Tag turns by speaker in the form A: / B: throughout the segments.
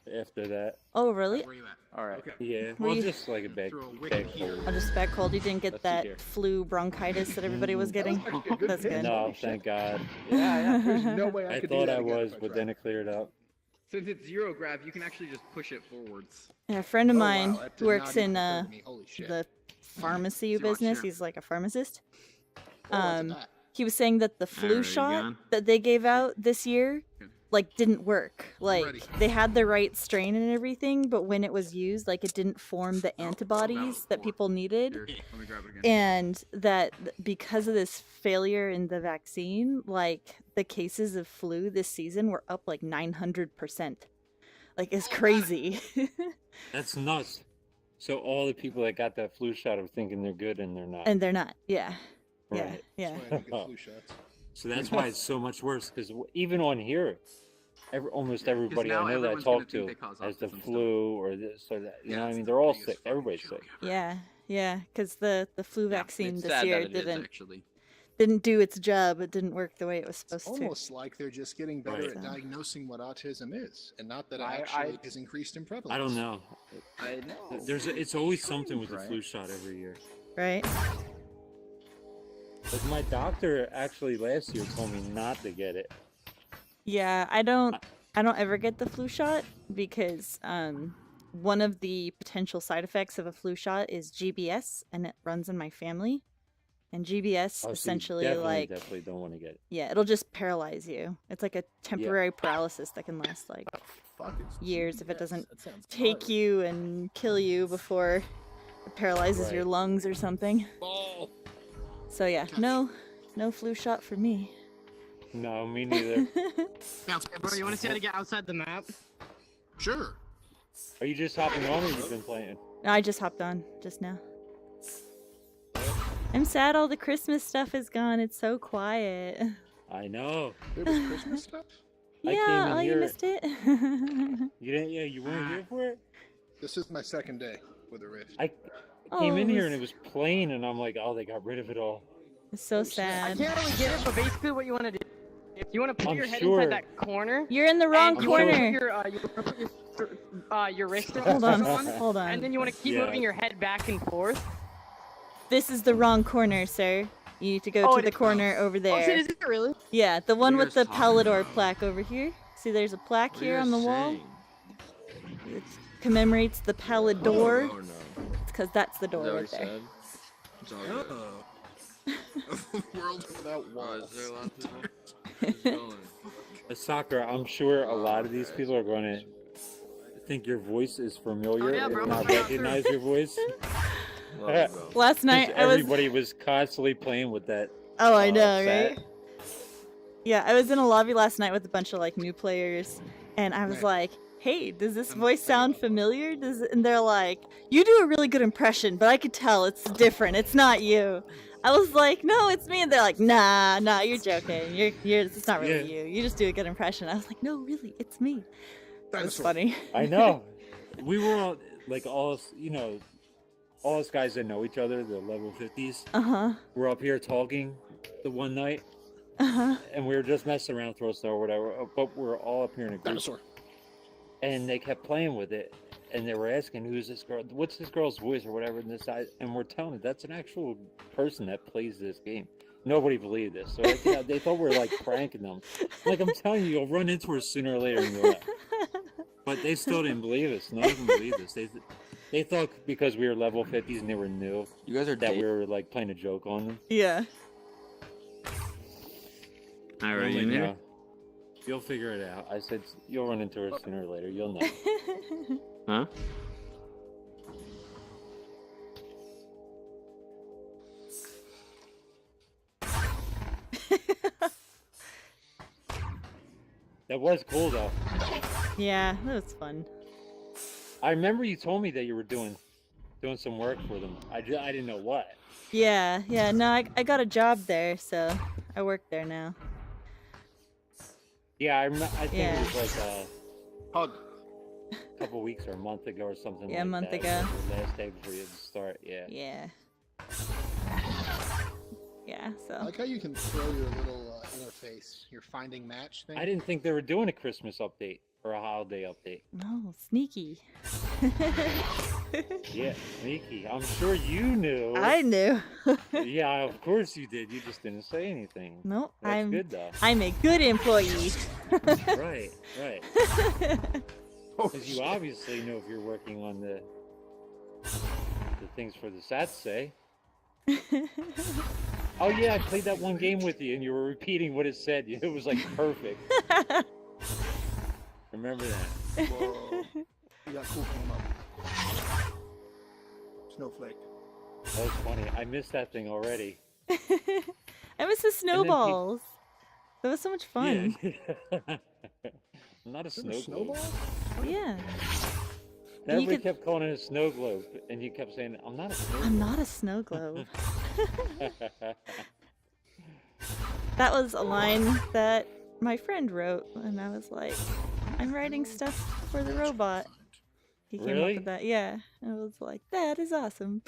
A: after that.
B: Oh, really?
C: Where you at?
D: All right.
C: Okay.
A: Yeah,
B: Were
A: well,
B: you-
A: just like a bad
C: Throw a wicked
A: cold.
B: Oh, just bad cold. You didn't get
D: Let's see
B: that
D: here.
B: flu bronchitis that everybody was
E: That was
B: getting?
E: actually a good
B: That's
E: pick.
B: good.
A: No,
E: Holy shit.
A: thank God.
D: Yeah.
E: There's no way I
A: I
E: could do
A: thought
E: that
A: I
E: again
A: was,
E: if I
A: but
E: tried.
A: then it cleared up.
C: Since it's zero grav, you can actually just push it forwards.
B: Yeah, a friend of
E: Oh,
B: mine
E: wow, that
B: who
E: did
B: works
E: not
B: in
E: even occur to me. Holy shit.
B: the pharmacy
C: See, watch
B: business.
C: here.
B: He's like a pharmacist.
E: Oh, what's that?
B: He was saying that the flu
C: Alright,
B: shot
C: Jan.
B: that they gave out this year,
C: Okay.
B: like, didn't work. Like,
C: ready.
B: they had the right strain and everything, but when it was used, like, it didn't form the
C: Oh,
B: antibodies that
C: four.
B: people needed.
C: Here, let me grab it again.
B: And that because of this failure in the vaccine, like, the cases of flu this season were up like 900%. Like, it's crazy.
A: That's nuts. So all the people that got that flu shot are thinking they're good and they're not.
B: And they're not. Yeah.
A: Right.
B: Yeah.
E: That's why I don't get flu shots.
A: So that's why it's so much worse. Because even on here, almost everybody
C: now
A: I know that I
C: everyone's gonna
A: talk
C: think
A: to
C: they cause
A: has the
C: autism
A: flu or this or that. You know what I
C: it's
A: mean?
C: the
A: They're all
C: biggest
A: sick.
C: fucking
A: Everybody's
C: joke
A: sick.
C: ever.
B: Yeah. Yeah. Because the flu
C: Yeah,
B: vaccine
C: it's
B: this
C: sad
B: year
C: that it is,
B: didn't
C: actually.
B: do its job. It didn't work the way it was supposed to.
E: Almost like they're just getting better
A: Right.
E: at diagnosing what autism is, and not that it
D: I-
E: actually is increased in prevalence.
A: I don't know.
D: I know.
A: It's always something with the
D: Right.
A: flu shot every year.
B: Right?
A: Like my doctor actually last year told me not to get it.
B: Yeah, I don't ever get the flu shot because one of the potential side effects of a flu shot is GBS, and it runs in my family. And GBS
A: Oh, so you
B: essentially
A: definitely don't want to get it.
B: yeah, it'll just paralyze you. It's like a temporary paralysis that can last like
E: Fuck, it's
B: years if it
E: GBS.
B: doesn't
E: That sounds
B: take
E: gnarly.
B: you and kill you before it paralyzes your
A: Right.
B: lungs or something.
E: Ball.
B: So yeah, no flu shot for me.
A: No, me neither.
C: Bounce,
F: Bro, you want to see how to get outside the map?
C: Sure.
A: Are you just hopping on or you've been playing?
B: No, I just hopped on just now. I'm sad all the Christmas stuff is gone. It's so quiet.
A: I know.
E: There was Christmas stuff?
A: I came
B: Yeah,
A: in
B: oh, you
A: here-
B: missed it?
A: You didn't? Yeah, you weren't here for it?
E: This is my second day with a Rift.
A: I came in
B: Oh,
A: here and it was plain and I'm like, oh, they got rid of it all.
B: It's so
F: I
B: sad.
F: can't really get it, but basically what you want to do, if you want to put
A: I'm
F: your head
A: sure-
F: inside that corner,
B: You're in the wrong
F: and you wanna
B: corner.
F: put your wrist
B: Hold on,
F: on,
B: hold on.
F: and then you want to keep
A: Yeah.
F: moving your head back and forth.
B: This is the wrong corner, sir. You need to go
F: Oh,
B: to
F: it
B: the
F: is-
B: corner over
F: Oh,
B: there.
F: shit, is it really?
B: Yeah, the one
C: What are
B: with
C: you
B: the
C: guys talking
B: Palador
C: about?
B: plaque over here. See, there's a plaque
C: What are
B: here
C: you
B: on the
C: guys
B: wall.
C: saying?
B: It commemorates the Palador.
D: Oh no.
B: Because that's the
D: Is
B: door
D: that what
B: right
D: he
B: there.
D: said?
C: It's all good.
E: World without
C: Oh,
E: walls.
C: is there a lot to know? Who's going?
A: Soccer, I'm sure a lot of these people are going to think your voice is familiar,
F: Oh, yeah,
A: if
F: bro.
A: not
F: I got
A: recognize your voice.
D: Love you, bro.
B: Last night I was.
A: Everybody was constantly playing with that.
B: Oh, I know,
A: set.
B: right? Yeah, I was in a lobby last night with a bunch of like new players, and I was
E: Right.
B: like, "Hey, does this voice sound familiar?" And they're like, "You do a really good impression, but I could tell it's different. It's not you." I was like, "No, it's me," and they're like, "Nah, you're joking. It's not really you. You just do a good impression." I was like, "No, really, it's me." That was
E: Dinosaur.
B: funny.
A: I know. We were all like all us, all us guys that know each other, the level 50s.
B: Uh huh.
A: We're up here talking the one night,
B: Uh huh.
A: and we were just messing around, throw snow or whatever. But we're all up here in a group,
E: Dinosaur.
A: and they kept playing with it, and they were asking, "Who's this girl? What's this girl's voice or whatever?" And and we're telling them that's an actual person that plays this game. Nobody believed this, so they thought we were like pranking them. Like I'm telling you, you'll run into her sooner or later, and you'll know. But they still didn't believe us. None of them believed us. They thought because we were level 50s and they were new
D: You guys are
A: that we
D: dating.
A: were like playing a joke on them.
B: Yeah.
C: All
A: I'm
C: right,
A: like,
C: you in here?
A: "No, you'll figure it out." I said, "You'll run into her sooner or later. You'll know."
C: Huh?
A: That was cool though.
B: Yeah, that was fun.
A: I remember you told me that you were doing some work for them. I didn't know what.
B: Yeah, no, I got a job there, so I work there now.
A: Yeah, I think
B: Yeah.
A: it was like
E: Hug.
A: a couple weeks or a month ago or something.
B: Yeah, a
A: like
B: month
A: that.
B: ago.
A: The last day before you had to start. Yeah.
B: Yeah. Yeah,
E: I
B: so.
E: like how you can throw your little interface, your finding match thing.
A: I didn't think they were doing a Christmas update. for a holiday update.
B: No, sneaky.
A: Yeah, sneaky. I'm sure you knew.
B: I knew.
A: Yeah, of course you did. You just didn't say anything.
B: No,
A: That's good though.
B: I'm a good employee.
A: Right, right. Because you obviously know if you're working on the things for the SATSE. Oh yeah, I played that one game with you, and you were repeating what it said. It was like perfect. Remember that?
E: Whoa. You got cool came up. Snowflake.
A: That was funny. I missed that thing already.
B: I miss the snowballs. That was so much fun.
A: Yeah. I'm not a
E: There were
A: snow globe.
E: snowballs?
B: Yeah. And you
A: Everybody
B: could-
A: kept calling it a snow globe, and you kept saying, "I'm not a snow
B: I'm
A: globe."
B: not a snow globe. That was a line that my friend wrote, and I was like, I'm writing stuff for the robot. He came up
A: Really?
B: with that, yeah. I was like, that is awesome.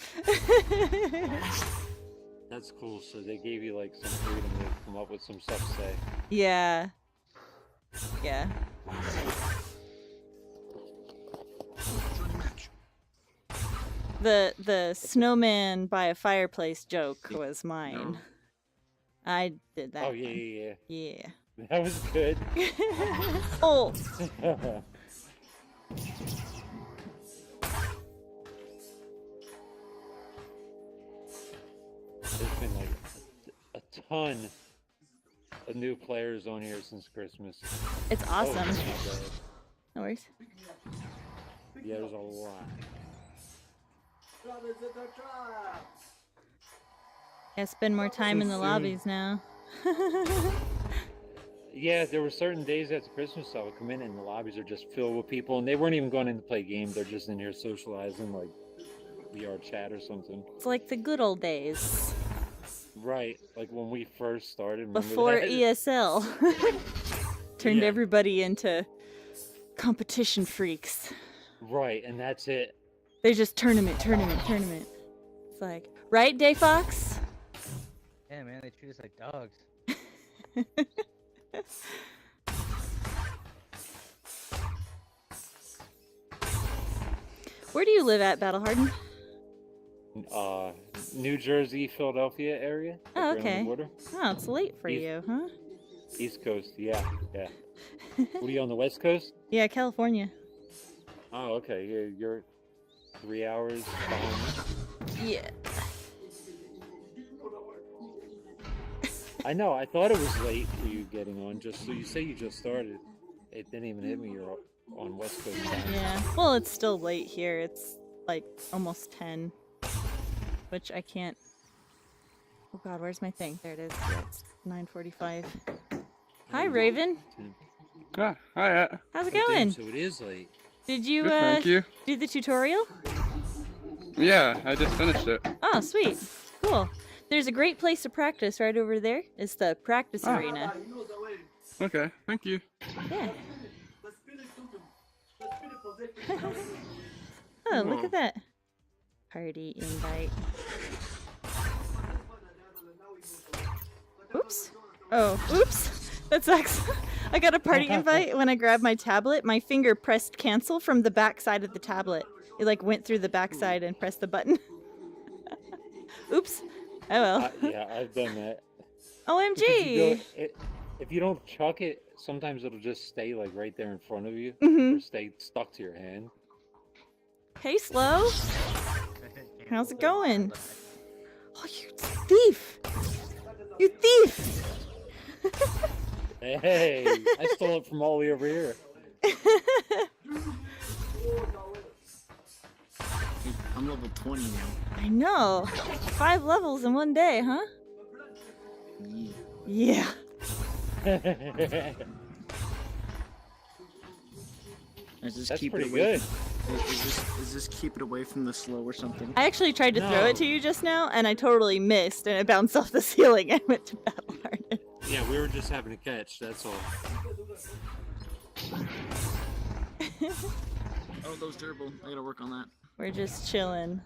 A: That's cool. So they gave you like some freedom to come up with some stuff to say.
B: Yeah. Yeah.
E: Johnny Match.
B: The snowman by a fireplace joke was mine. I did that.
A: Oh yeah, yeah,
B: Yeah.
A: yeah. That was good.
B: Oh,
A: There's been like a ton of new players on here since Christmas.
B: it's
A: Oh,
B: awesome.
A: my God.
B: No worries.
A: Yeah, there's a lot.
B: I spend more time in the
A: Soon.
B: lobbies now.
A: Yeah, there were certain days after Christmas I would come in and the lobbies are just filled with people, and they weren't even going in to play games. They're just in here socializing, like VR chat or something.
B: It's like the good old days
A: Right, like when we first started. remember
B: before
A: that?
B: ESL turned
A: Yeah.
B: everybody into competition freaks.
A: Right, and that's it.
B: They just tournament. It's like, right, Day Fox?
G: Yeah, man, they treat us like dogs.
B: Where do you live at, Battle Harden?
A: New Jersey, Philadelphia area. like
B: Oh,
A: right on the
B: okay.
A: border.
B: Oh, it's late for
A: East-
B: you, huh?
A: East Coast, yeah, yeah. What are you on the West Coast?
B: Yeah, California.
A: Oh, okay. You're 3 hours behind me.
B: Yeah.
A: I know. I thought it was late for you getting on. Just so you say you just started. It didn't even hit me. You're on West Coast time.
B: Yeah. Well, it's still late here. It's like almost 10, which I can't. Oh God, where's my thing? There it is. Yeah, it's 9:45. Hi, Raven.
H: Ah, hi.
B: How's it
A: Oh, damn,
B: going?
A: so it is late.
B: Did you
H: Good, thank you.
B: do the tutorial?
H: Yeah, I just finished it.
B: Oh, sweet. Cool. There's a great place to practice right over there. It's the practice
H: Ah.
B: arena.
H: Okay, thank you.
B: Yeah. Oh, look at that. Party invite. Oops. Oh, oops. That sucks. I got a party invite. When I grabbed my tablet, my finger pressed cancel from the back side of the tablet. It like went through the back side and pressed the button. Oops. Oh well.
A: Yeah, I've done that.
B: OMG.
A: If you don't chuck it, sometimes it'll just stay like right there in front of you,
B: Mhm.
A: or stay stuck to your hand.
B: Hey, Slow. How's it going? Oh, you thief! You thief!
A: Hey, I stole it from all the way over here.
D: I'm level 20 now.
B: I know. 5 levels in one day, huh? Yeah.
D: Is this
A: That's
D: keep
A: pretty
D: it away
A: good.
D: Is this keep it away from the slow or something?
B: I actually tried to throw
A: No.
B: it to you just now, and I totally missed, and it bounced off the ceiling and went to Battle Harden.
A: Yeah, we were just having a catch. That's all.
D: Oh, that was terrible. I gotta work on that.
B: We're just chilling.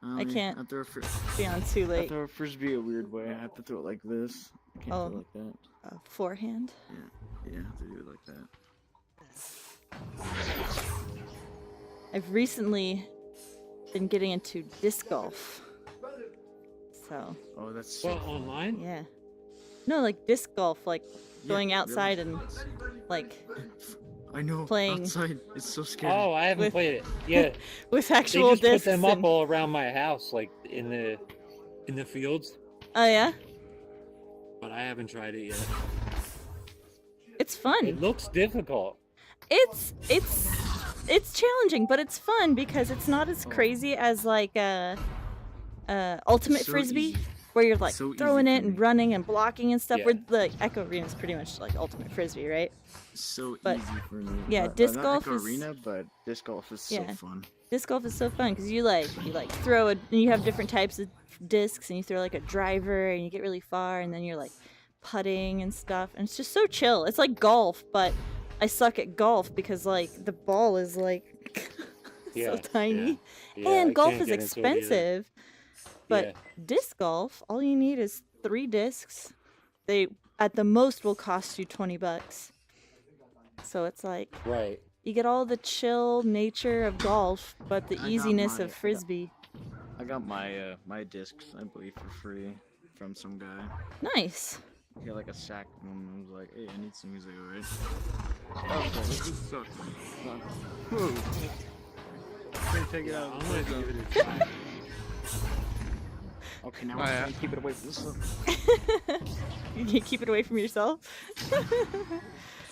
D: Oh,
B: I
D: yeah,
B: can't
D: I throw a
B: be on too
D: I
B: late.
D: throw a frisbee a weird way. I have to throw it like this. I can't
B: Oh.
D: throw it like that.
B: Forehand.
D: Yeah, I have to do it like that.
B: I've recently been getting into disc golf. So,
D: Oh, that's so
A: Well, online?
B: yeah. No, like disc golf, like
D: Yeah,
B: going
D: really.
B: outside and like
D: I know.
B: playing-
D: Outside, it's so scary.
A: Oh, I haven't
B: With-
A: played it. Yeah,
B: with
A: they
B: actual
A: just put
B: discs.
A: them up
B: and-
A: all around my house, like in the fields.
B: Oh yeah,
A: But I haven't tried it yet.
B: it's fun.
A: It looks difficult.
B: It's challenging, but it's fun because it's not as crazy as like ultimate
D: So
B: frisbee,
D: easy.
B: where you're like
D: So easy
B: throwing
D: for
B: it and
D: me.
B: running and blocking and stuff.
A: Yeah.
B: Where the Echo Arena is pretty much like ultimate frisbee, right?
D: So
B: But-
D: easy for me.
B: yeah,
D: Not
B: disc
D: Echo
B: golf is-
D: Arena, but disc golf is so
B: Yeah.
D: fun.
B: Disc golf is so fun because you throw it and you have different types of discs and you throw like a driver and you get really far and then you're like putting and stuff and it's just so chill. It's like golf, but I suck at golf because like the ball is like
A: Yeah,
B: so tiny
A: Yeah, I
B: and golf
A: can't
B: is
A: get into it either.
B: expensive. But
A: Yeah.
B: disc golf, all you need is 3 discs. They at the most will cost you $20. So it's like
A: Right.
B: you get all the chill nature of golf, but the
D: I got
B: easiness
D: my-
B: of frisbee.
D: I got my my discs, I believe, for free from some guy.
B: Nice.
D: He had like a sack and I was like, hey, I need some. He's like, alright.
H: Oh, this sucks. Whoa.
D: Can't take it out.
A: I'm gonna give it a try.
D: Okay, now
H: Oh,
D: we're
H: yeah.
D: trying to keep it away from this one.
B: You can keep it away from yourself.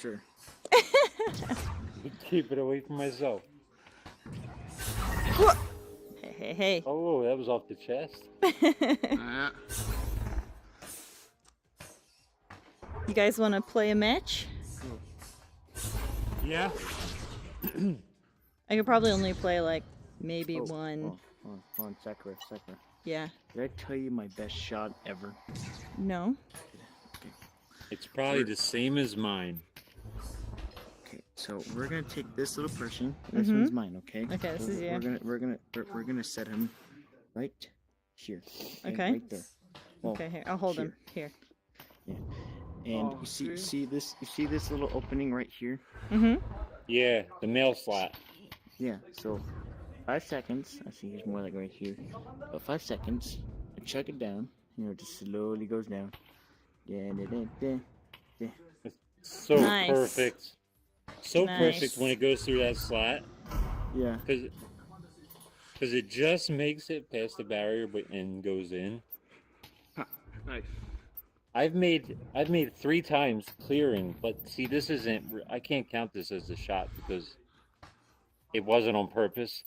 D: Sure.
A: Keep it away from myself.
B: Hey, hey,
A: Oh, that was off the chest.
B: hey.
H: Yeah.
B: You guys want to play a match?
A: Yeah.
B: I could probably only play like maybe
D: Oh,
B: one.
D: Hold on, Sakura.
B: Yeah.
D: Did I tell you my best shot ever?
B: No.
A: It's probably the same as mine.
D: Okay, so we're gonna take this little person. This
B: Mhm.
D: one's mine, okay?
B: Okay, this
D: So
B: is you.
D: We're gonna set him right here.
B: Okay.
D: Right there. Well,
B: Okay, here. I'll hold him. Here.
D: And
H: Oh,
D: you see
H: see?
D: this little opening right here?
B: Mm-hmm.
A: Yeah, the mail slot.
D: Yeah. So 5 seconds. I see he's more like right here. But 5 seconds. I chuck it down. You know, it just slowly goes down. Yeah,
A: So
B: Nice.
A: perfect. So perfect
B: Nice.
A: when it goes through that slot.
D: yeah.
A: Because it just makes it past the barrier and goes in.
H: Nice.
A: I've made 3 times clearing, but see, this isn't. I can't count this as a shot because it wasn't on purpose.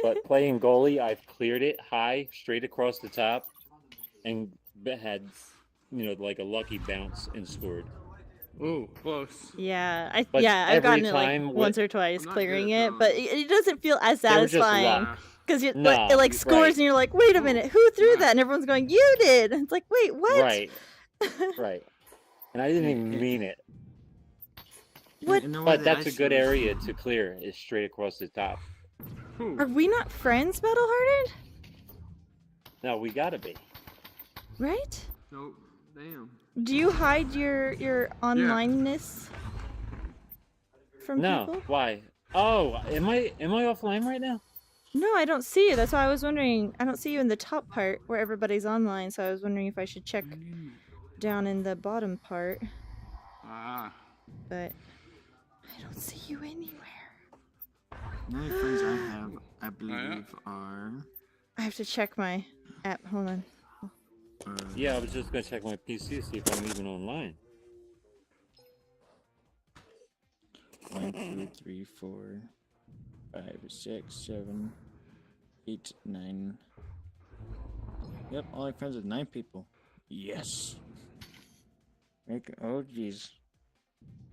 A: But playing goalie, I've cleared it high, straight across the top, and had, like a lucky bounce and scored.
H: Oh, close.
B: Yeah,
A: But
B: I've
A: every
B: gotten it like
A: time
B: once
A: with-
B: or twice
H: I'm not
B: clearing
H: good at
B: it, but it doesn't feel as
A: They were just
B: satisfying
A: luck.
B: because
A: No,
B: it like scores
A: right.
B: and you're like, wait a minute, who threw
H: Nah.
B: that? And everyone's going, you did. And it's like, wait, what?
A: Right, right. And I didn't even mean it.
B: What?
D: You know
A: But
D: what,
A: that's
D: I
A: a good
D: should-
A: area to clear, is straight across the top.
H: Whew.
B: Are we not friends, Battle Hearted?
A: No, we gotta be.
B: Right?
H: Oh, damn.
B: Do you hide your onlineness from
A: No,
B: people?
A: why? Oh, am I offline right now?
B: No, I don't see you. That's why I was wondering. I don't see you in the top part where everybody's online, so I was wondering if I should check down in the bottom part,
H: Ah.
B: but I don't see you anywhere.
D: The only friends I have, I believe, are.
B: I have to check my app. Hold on.
A: Yeah, I was just gonna check my PC to see if I'm even online.
D: 1, 2, 3, 4, 5, 6, 7, 8, 9. Yep, all my friends with 9 people. Yes. Oh, jeez.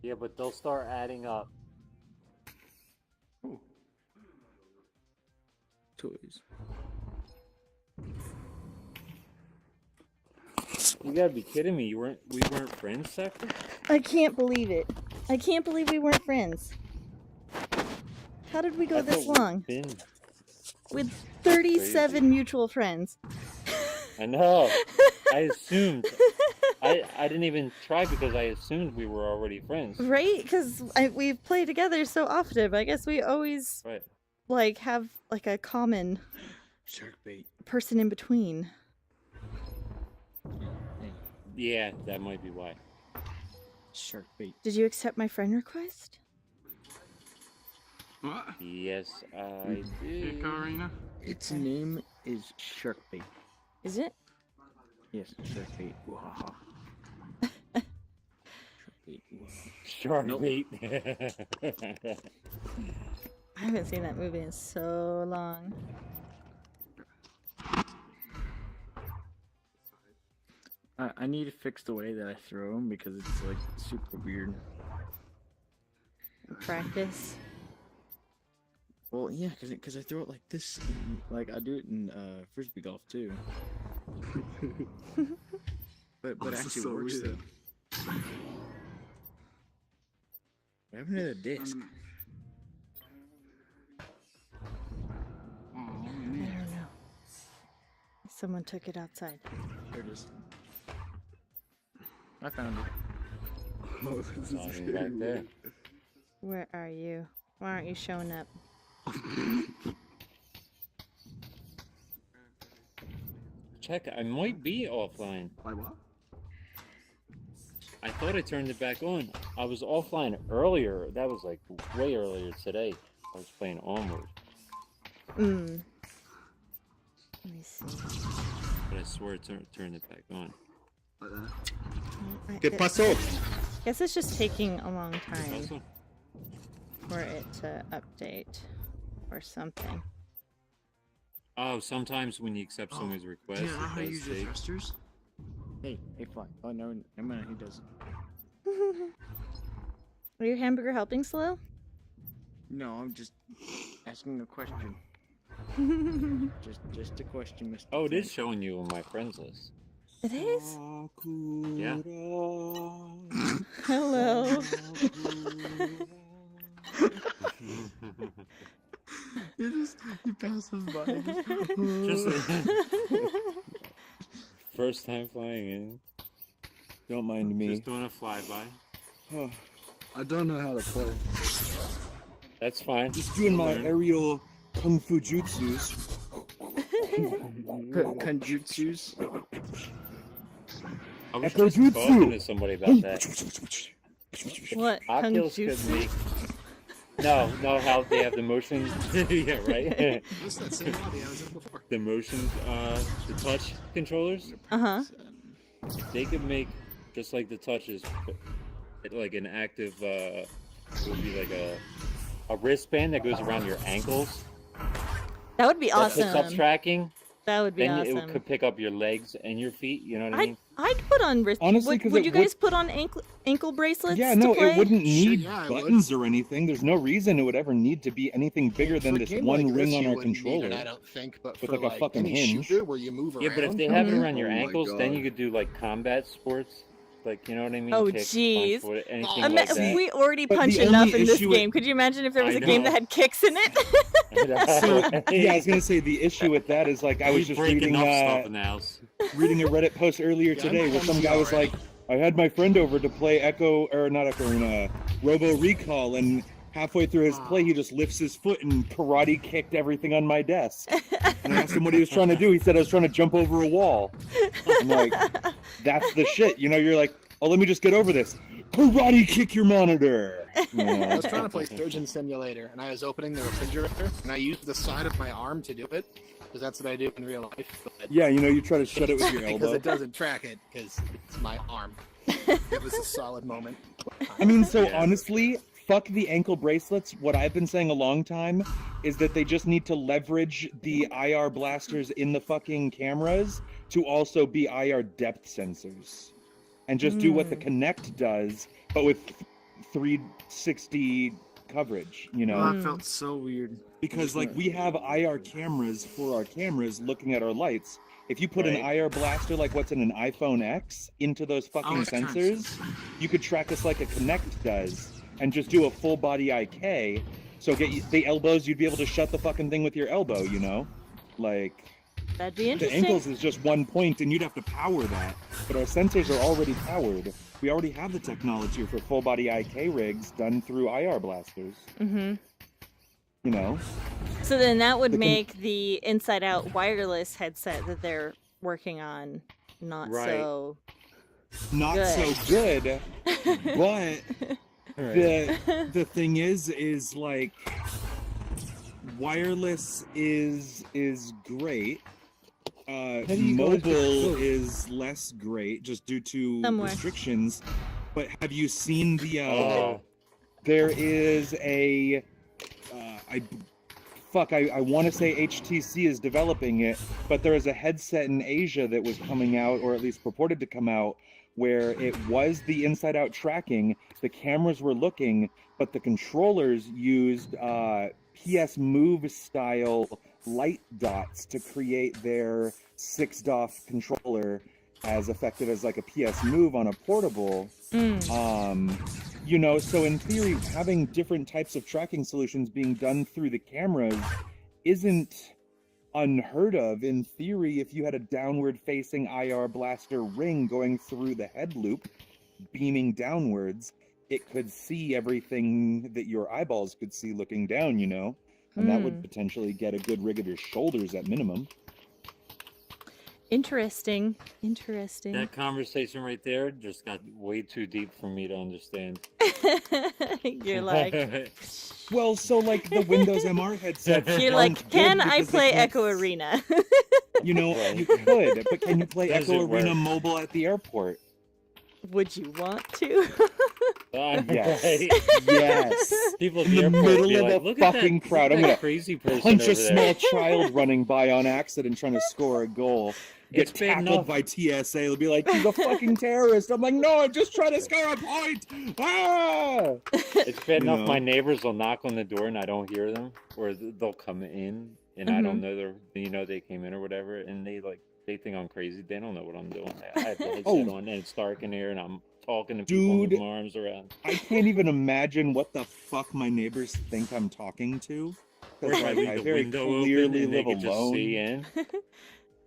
A: Yeah, but they'll start adding up.
D: Toys.
A: You gotta be kidding me! We weren't friends, Sector?
B: I can't believe it. I can't believe we weren't friends. How did we go
A: I
B: this
A: thought we'd
B: long?
A: been-
B: With 37 mutual friends.
A: I know. I assumed. I didn't even try because I assumed we were already friends.
B: Right? Because we play together so often. But I guess we always
A: Right.
B: like have like a common
D: Shark bait.
B: person in between.
A: Yeah, that might be why.
D: Shark bait.
B: Did you accept my friend request?
H: What?
A: Yes, I
H: Hey,
A: did.
H: Karina.
D: Its name is shark bait.
B: Is it?
D: Yes, shark bait. Wahaha. Shark bait. Wahaha.
A: Shark
D: Nope.
A: bait.
B: I haven't seen that movie in so long.
D: I need to fix the way that I throw them because it's like super weird.
B: Practice.
D: Well, yeah, because I throw it like this. Like I do it in frisbee golf too. but
E: Oh,
D: it
E: this is
D: actually
E: so
D: works
E: weird.
D: though. What happened to the disc?
H: Oh,
B: I
H: man.
B: don't know. Someone took it outside.
D: There it is. I found it.
E: Oh, this is
A: Nothing
E: very
A: back there.
E: weird.
B: Where are you? Why aren't you showing up?
A: Check, I might be offline.
E: Like what?
A: I thought I turned it back on. I was offline earlier. That was like way earlier today. I was playing Onward,
B: Hmm. Let me see.
A: but I swear I turned it back on.
E: Like that?
B: ¿Qué pasó? Guess it's just taking a long time
A: Also,
B: for it to update or something.
A: oh, sometimes when you accept someone's request,
D: Do you know how to
A: it
D: use
A: does
D: your
A: take.
D: thrusters? Hey, fly. Oh no, never mind. He doesn't.
B: Are your hamburger helping slow?
D: No, I'm just asking a question. Just a question, Mr.
A: Oh, it is
D: Frank.
A: showing you on my friends list.
B: It is?
A: Yeah.
B: Hello.
D: He passes by.
A: Just first time flying in.
I: Don't mind me.
A: Just doing a flyby.
E: I don't know how to play.
A: That's fine.
I: Just doing my
A: Learn.
I: aerial kung fu jutsus.
D: Kanjutsus.
A: I was
I: Echo
A: just
I: jutsu.
A: talking to somebody about that.
B: What?
A: Oculus could
B: Kanjutsu?
A: make. No, how they have the motion. Yeah, right.
E: What's that same audio I was in before?
A: The motions, the touch controllers.
B: Uh-huh.
A: They could make just like the touches, but like an active. It would be like a wristband that goes around your ankles.
B: That would be
A: That picks up
B: awesome.
A: tracking.
B: That would be
A: Then
B: awesome.
A: it could pick up your legs and your feet. You know what I mean?
B: I'd put on wrist.
I: Honestly, 'cause
B: would
I: it
B: you guys put on ankle bracelets?
I: Yeah,
B: to
I: no,
B: play?
I: it wouldn't need
E: yeah, I would.
I: buttons or anything. There's no reason it would ever need to be anything bigger than
E: For a
I: this
E: game
I: one
E: like
I: ring
E: this,
I: on
E: you
I: our
E: wouldn't need
I: controller.
E: it, I don't think, but
I: with
E: for
I: like a fucking
E: any
I: hinge.
E: shooter where you move
A: Yeah,
E: around.
A: but if they have it
B: Mhm.
A: around your
E: Oh my
A: ankles, then
E: God.
A: you could do like combat sports. Like, you know what I mean?
B: Oh,
A: Kick, punch,
B: jeez.
A: anything
B: Ima-
A: like that.
B: we already
I: But the
B: punch
I: only
B: enough in this
I: issue with-
B: game. Could you imagine if there was
A: I
B: a game that
A: know.
B: had kicks in it?
I: So, yeah, I was gonna say the issue with that is like I was just reading
A: enough stuff in the house.
I: reading a Reddit post earlier
E: Yeah,
I: today
E: I'm
I: where some guy was
E: alright.
I: like, I had my friend over to play Robo Recall, and halfway through his play, he just lifts his foot and karate kicked everything on my desk. And I asked him what he was trying to do. He said I was trying to jump over a wall. I'm like, that's the shit. You know, you're like, oh, let me just get over this. Karate kick your monitor. You know?
E: I was trying to play Surgeon Simulator, and I was opening the refrigerator, and I used the side of my arm to do it, because that's what I do in real life. But
I: Yeah, you know, you try to shut it with your
E: because
I: elbow.
E: it doesn't track it, because it's my arm. It was a solid moment.
I: I mean, so
A: Yeah.
I: honestly, fuck the ankle bracelets. What I've been saying a long time is that they just need to leverage the IR blasters in the fucking cameras to also be IR depth sensors. And just do what the Kinect does, but with 360 coverage, you know?
D: Oh, that felt so weird.
I: Because like we have IR cameras for our cameras looking at our lights. If you put an
A: Right.
I: IR blaster like what's in an iPhone X into those fucking
D: it's kind of
I: sensors, you could track us like a Kinect does and just do a full body IK. So get the elbows, you'd be able to shut the fucking thing with your elbow, you know? Like,
B: That'd be
I: The
B: interesting.
I: ankles is just one point, and you'd have to power that. But our sensors are already powered. We already have the technology for full body IK rigs done through IR blasters.
B: Mm-hmm.
I: You know,
B: So then that would
I: The con-
B: make the inside out wireless headset that they're working on not
A: Right.
B: so
I: not
B: Good.
I: so good. But the thing is like wireless is great.
E: do you go with
I: Mobile
E: your-
I: is less great just due to
B: Somewhere.
I: restrictions. But have you seen the?
A: Oh.
I: There is a. I want to say HTC is developing it, but there is a headset in Asia that was coming out, or at least purported to come out, where it was the inside-out tracking. The cameras were looking, but the controllers used PS Move style light dots to create their 6-DoF controller as effective as like a PS Move on a portable. You know, so in theory, having different types of tracking solutions being done through the cameras isn't unheard of. In theory, if you had a downward facing IR blaster ring going through the head loop, beaming downwards, it could see everything that your eyeballs could see looking down, you know? And that would potentially get a good rig of your shoulders at minimum.
B: interesting.
A: That conversation right there just got way too deep for me to understand.
B: You're like,
I: Well, so like the Windows MR headsets.
B: you're
I: aren't
B: like,
I: good
B: can I
I: because they
B: play
I: can't
B: Echo Arena?
I: You know,
A: Right.
I: you could, but can you play
A: Does
I: Echo
A: it
I: Arena
A: work?
I: mobile at the airport?
B: Would you want to?
I: Yes.
A: Right.
I: Yes.
A: People at
I: In
A: the
I: the
A: airport
I: middle
A: be
I: of
A: like,
I: a
A: look at
I: fucking
A: that,
I: crowd,
A: look
I: I'm
A: at
I: gonna
A: that crazy person
I: Punch a
A: over there.
I: small child running by on accident trying to score a goal. Get
A: It's bad
I: tackled
A: enough.
I: by TSA. They'll be like, he's a fucking terrorist. I'm like, no, I'm just trying to score a point. Ah!
A: It's bad
I: You
A: enough
I: know?
A: my neighbors will knock on the door and I don't hear them, or they'll come in and I don't know they came in or whatever, and they think I'm crazy. They don't know what I'm doing. I have the headset
I: Oh.
A: on and it's dark in here and I'm talking to people with
I: Dude.
A: my arms around.
I: I can't even imagine what the fuck my neighbors think I'm talking to.
A: Or
I: Because
A: if I
I: like,
A: leave
I: I
A: the
I: very
A: window open
I: clearly
A: and they
I: live
A: could just see
I: alone.
A: in.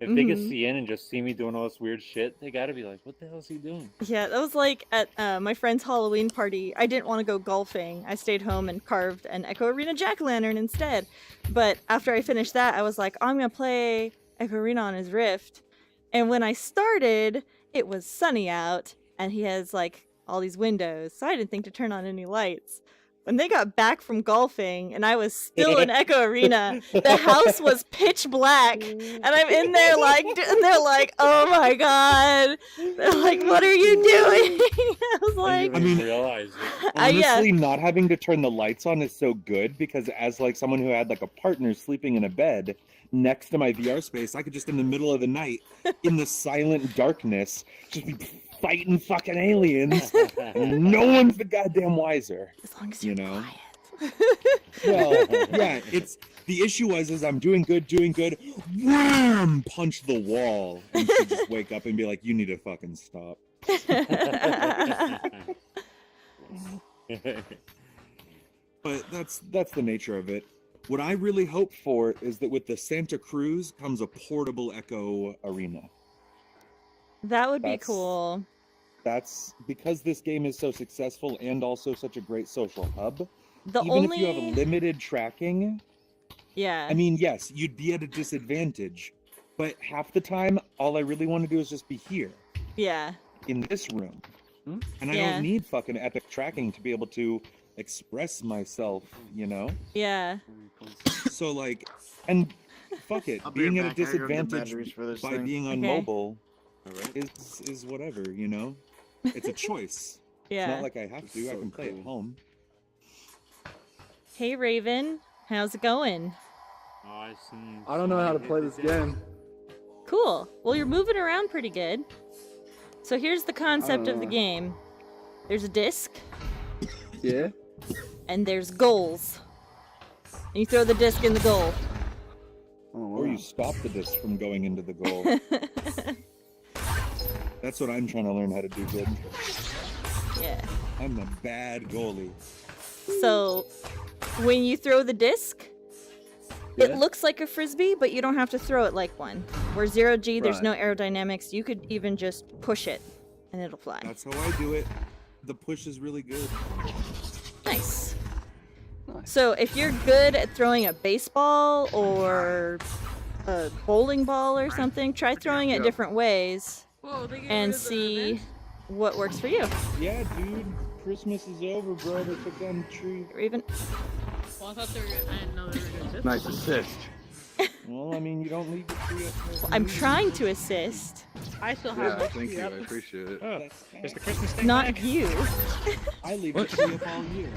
A: If they could
B: Mhm.
A: see in and just see me doing all this weird shit, they gotta be like, what the hell is he doing?
B: Yeah, that was like at my friend's Halloween party. I didn't want to go golfing. I stayed home and carved an Echo Arena jack-o'-lantern instead. But after I finished that, I was like, oh, I'm going to play Echo Arena on his Rift. And when I started, it was sunny out, and he has like all these windows, so I didn't think to turn on any lights. When they got back from golfing and I was still in Echo Arena, the house was pitch black, and I'm in there like, and they're like, "Oh my god!" They're like, "What are you doing?" I was
A: I
B: like,
A: didn't even
I: mean-
A: realize it.
B: Yeah.
I: Honestly, not having to turn the lights on is so good because as like someone who had like a partner sleeping in a bed next to my VR space, I could just in the middle of the night, in the silent darkness, just be fighting fucking aliens. And no one's the goddamn wiser.
B: as long as
I: You
B: you're
I: know?
B: quiet.
I: Well, yeah, it's the issue is I'm doing good, wham, punch the wall, and she'd just wake up and be like, "You need to fucking stop." But that's the nature of it. What I really hope for is that with the Santa Cruz comes a portable Echo Arena.
B: That would be
I: That's-
B: cool.
I: That's because this game is so successful and also such a great social hub.
B: The
I: Even
B: only
I: if you have limited tracking,
B: yeah.
I: I mean, yes, you'd be at a disadvantage. But half the time, all I really want to do is just be here
B: Yeah.
I: in this room. And I
B: Yeah.
I: don't need fucking epic tracking to be able to express myself, you know?
B: Yeah.
I: So, like, and fuck it,
D: I'll be
I: being
D: right
I: at a
D: back. I gotta get
I: disadvantage
D: batteries for this
I: by
D: thing.
I: being on
B: Okay.
I: mobile
A: Alright.
I: is whatever, you know? It's a choice. It's
B: Yeah.
I: not like I have to. I
D: So
I: can play
D: cool.
I: at home.
B: Hey Raven, how's it going?
C: I don't know how to play this game.
B: Cool. Well, you're moving around pretty good. So here's the concept of the game. There's a disc,
C: Yeah.
B: and there's goals. And you throw the disc in the goal.
I: Or you stop the disc from going into the goal. That's what I'm trying to learn how to do good.
B: Yeah.
I: I'm a bad goalie.
B: So when you throw the disc, It looks like a frisbee, but you don't have to throw it like one. Where 0G, there's no aerodynamics. You could even just push it, and it'll fly.
I: That's how I do it. The push is really good.
B: Nice. So if you're good at throwing a baseball or a bowling ball or something, try throwing it different ways and see what works for you.
I: Yeah, dude. Christmas is over, bro. They took down the tree.
B: Or even.
F: Well, I thought they were gonna. I didn't know they were gonna do
H: Nice assist.
I: Well, I mean, you don't leave the tree up there.
B: Well, I'm trying to assist.
F: I still
H: Yeah,
F: have my
H: thank
F: tree
H: you. I
F: up.
H: appreciate it.
J: Oh,
I: That's fine.
J: is the Christmas thing
B: Not
J: back?
B: you.
I: I leave the tree up all year.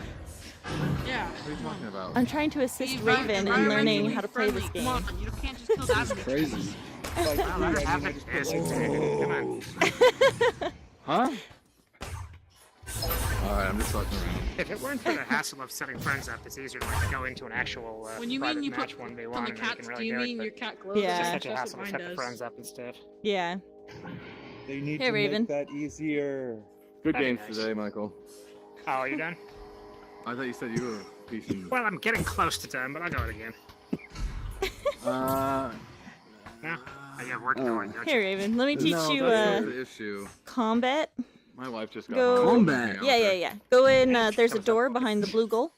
F: Yeah.
H: What are you talking about?
B: I'm trying to assist Raven in learning how to play this game.
F: Come on, you can't just kill that.
H: Crazy.
I: Like,
J: Well, let her
I: I
J: have
I: mean, I
J: it.
I: just
J: Yes,
I: put,
J: exactly. Come on.
H: Huh? Alright, I'm just fucking around.
J: If it weren't for the hassle of setting friends up, it's easier to like, go into an actual
F: When you
J: private
F: mean you
J: match
F: put
J: 1v1
F: on the
J: and you can
F: cats,
J: really
F: do you
J: do it,
F: mean
J: but
F: your cat glows?
J: it's
B: Yeah.
J: just such a
F: That's
J: hassle
F: what
J: to
F: mine
J: set the
F: does.
J: friends up and stuff.
B: Yeah.
I: They need
B: Hey,
I: to
B: Raven.
I: make that easier.
H: Good
J: That'd be
H: games
J: nice.
H: today, Michael.
J: Oh, are you done?
H: I thought you said you were piecing.
J: Well, I'm getting close to done, but I'll go it again. No? I got work going. don't
B: Here,
J: you?
B: Raven, let me teach
H: No,
B: you
H: that's not the issue.
B: combat.
H: My wife just got
B: Go.
H: home.
B: Yeah. Go in. There's a door behind the blue goal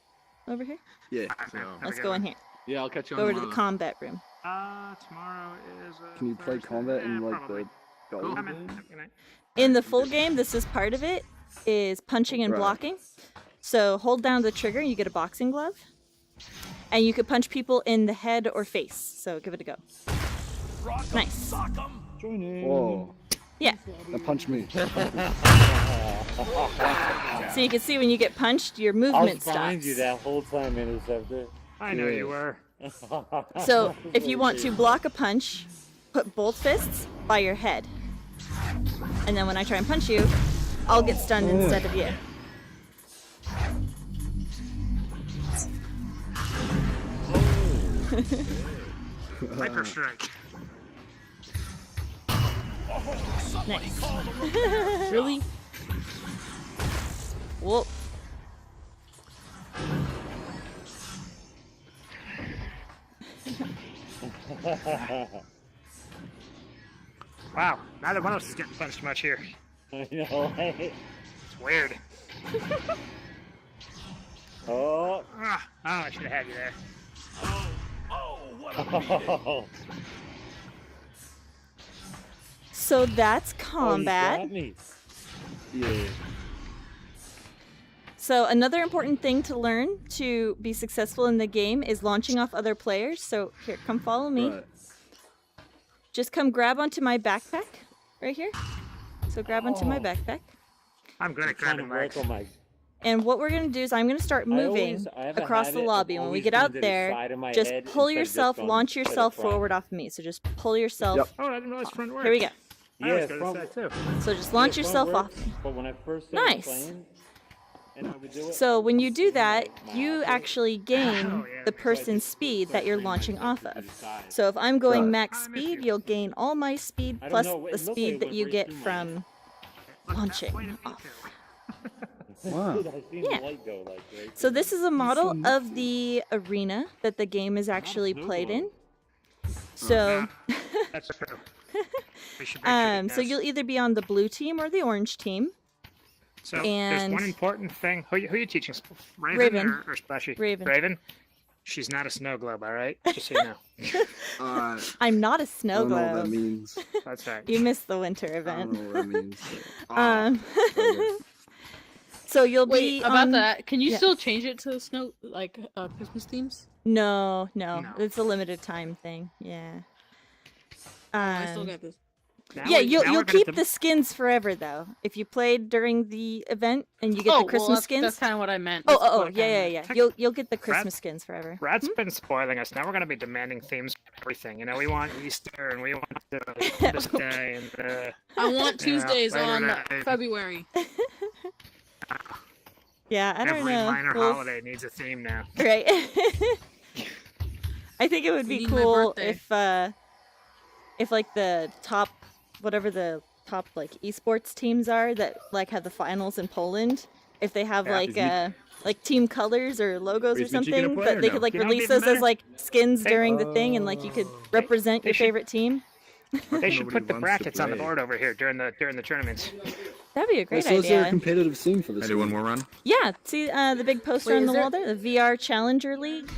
B: over here.
H: Yeah.
J: Okay,
H: So,
J: have a
B: Let's
J: good
B: go
J: one.
B: in here.
H: yeah, I'll catch you
B: Go
H: on
B: over to the
H: tomorrow.
B: combat room.
J: Tomorrow is.
K: Can you play
J: Thursday?
K: combat in
J: Yeah,
K: like
J: probably.
K: the
J: Cool.
K: gold
J: I'm in.
K: game?
J: Have a good night.
B: In the full game, this is part of it, is punching and
K: Right.
B: blocking. So hold down the trigger, you get a boxing glove. And you could punch people in the head or face. So give it a go. Nice.
I: Join in.
K: Whoa.
B: Yeah.
K: Now punch me.
B: So you can see when you get punched, your
A: I was
B: movement
A: behind
B: stops.
A: you that whole time, Interceptor.
J: I know you were.
B: So if you want to block a punch, put both fists by your head. And then when I try and punch you, I'll get stunned instead of you.
J: Hyper strike.
B: Nice. Really? Whoop.
J: Wow, neither one of us is getting punched much here.
A: I know, right?
J: It's weird.
A: Oh.
J: I should have had you there.
A: Oh.
B: So that's
A: Oh, you
B: combat.
A: got me.
K: Yeah.
B: So another important thing to learn to be successful in the game is launching off other players. So here, come follow me.
K: Right.
B: Just come grab onto my backpack right here. So grab onto my
A: Oh.
B: backpack.
J: I'm good
A: I'm
J: at
A: trying to
J: grabbing
A: work
J: legs.
A: on my.
B: And what we're going to do is I'm going to start moving
A: I have a
B: across the
A: habit of
B: lobby. And when we
A: always
B: get
A: going
B: out
A: to the
B: there,
A: side of my
B: just
A: head
B: pull
A: instead of just
B: yourself,
A: going
B: launch
A: to the
B: yourself
A: front.
B: forward off of me. So just pull yourself.
K: Yep.
J: Oh, I didn't realize front worked.
B: Here we go.
J: I
A: Yeah,
J: always go to the
A: front,
J: side too.
B: So just launch
A: yeah,
B: yourself
A: front
B: off.
A: works, but when I first started
B: Nice.
A: playing, and I would do it,
B: So when you do that,
A: my
B: you
A: outfit,
B: actually gain
J: Oh, yeah,
B: the
J: makes
B: person's speed that you're launching off of. So if I'm going
K: Right.
B: max
J: I miss
B: speed,
J: you.
B: you'll gain all my speed
A: I don't
B: plus
A: know, it
B: the
A: looked like
B: speed
A: it
B: that
A: went
B: you
A: right
B: get
A: through my-
B: from
J: Look,
B: launching
J: that's way to
B: off.
K: Wow.
A: I seen
B: Yeah.
A: the light go like right
B: So
A: through
B: this
A: me.
B: is a model of the arena that the game is actually played in. So
J: That's true. We should make sure it
B: so
J: does.
B: you'll either be on the blue team or the orange team.
J: So there's
B: and-
J: one important thing. Who are you teaching? Raven,
B: Raven.
J: or Splashy?
B: Raven.
J: Raven. She's not a snow globe, all right? Just so you know.
B: I'm not a
K: I
B: snow
K: don't know what that
B: globe.
K: means.
J: That's right.
B: You missed the winter
K: I don't
B: event.
K: know what that means.
B: Um, so you'll
F: Wait,
B: be
F: about
B: on...
F: that, can you
B: yeah.
F: still change it to snow, like, Christmas themes?
B: No,
J: No.
B: it's a limited time thing. Yeah.
F: I still
B: Um,
F: got this.
J: Now
B: yeah,
J: we-
B: you'll
J: now
B: you'll
J: we're gonna
B: keep
J: dem-
B: the skins forever though. If you played during the event and you get
F: Oh,
B: the Christmas
F: well, that's,
B: skins.
F: That's kind of what I meant.
B: Oh,
F: That's
B: oh,
F: what
B: yeah,
F: I
B: yeah,
F: kinda-
B: yeah. You'll get the Christmas skins forever.
J: Brad's been spoiling us. Now we're going to be demanding themes for everything. You know, we want Easter and we want this day and
F: I want
J: Yeah,
F: Tuesdays
J: Labor
F: on
J: Day.
F: February.
B: Yeah, I don't
J: every
B: know.
J: minor
B: We'll-
J: holiday needs a theme now.
B: Right. I think it would
F: We
B: be
F: need my
B: cool
F: birthday.
B: if like the top, whatever the top like esports teams are that like have the finals in Poland, if they have
H: Yeah,
B: like team colors or logos or
H: Basement, you gonna
B: something,
H: play or
B: but they
H: no?
B: could like
J: You know,
B: release
J: even
B: those as
J: better.
B: like skins during the thing, and like you could represent your
J: should-
B: favorite team.
J: They should
H: Nobody
J: put the
H: wants to
J: brackets on the
H: play.
J: board over here during the tournaments.
B: That'd be a great
K: So is there a
B: idea.
K: competitive scene for this?
H: Hey, do one
K: league?
H: more run?
B: Yeah, see the big poster
F: Wait,
B: on
F: is
B: the
F: there-
B: wall there, the VR Challenger League.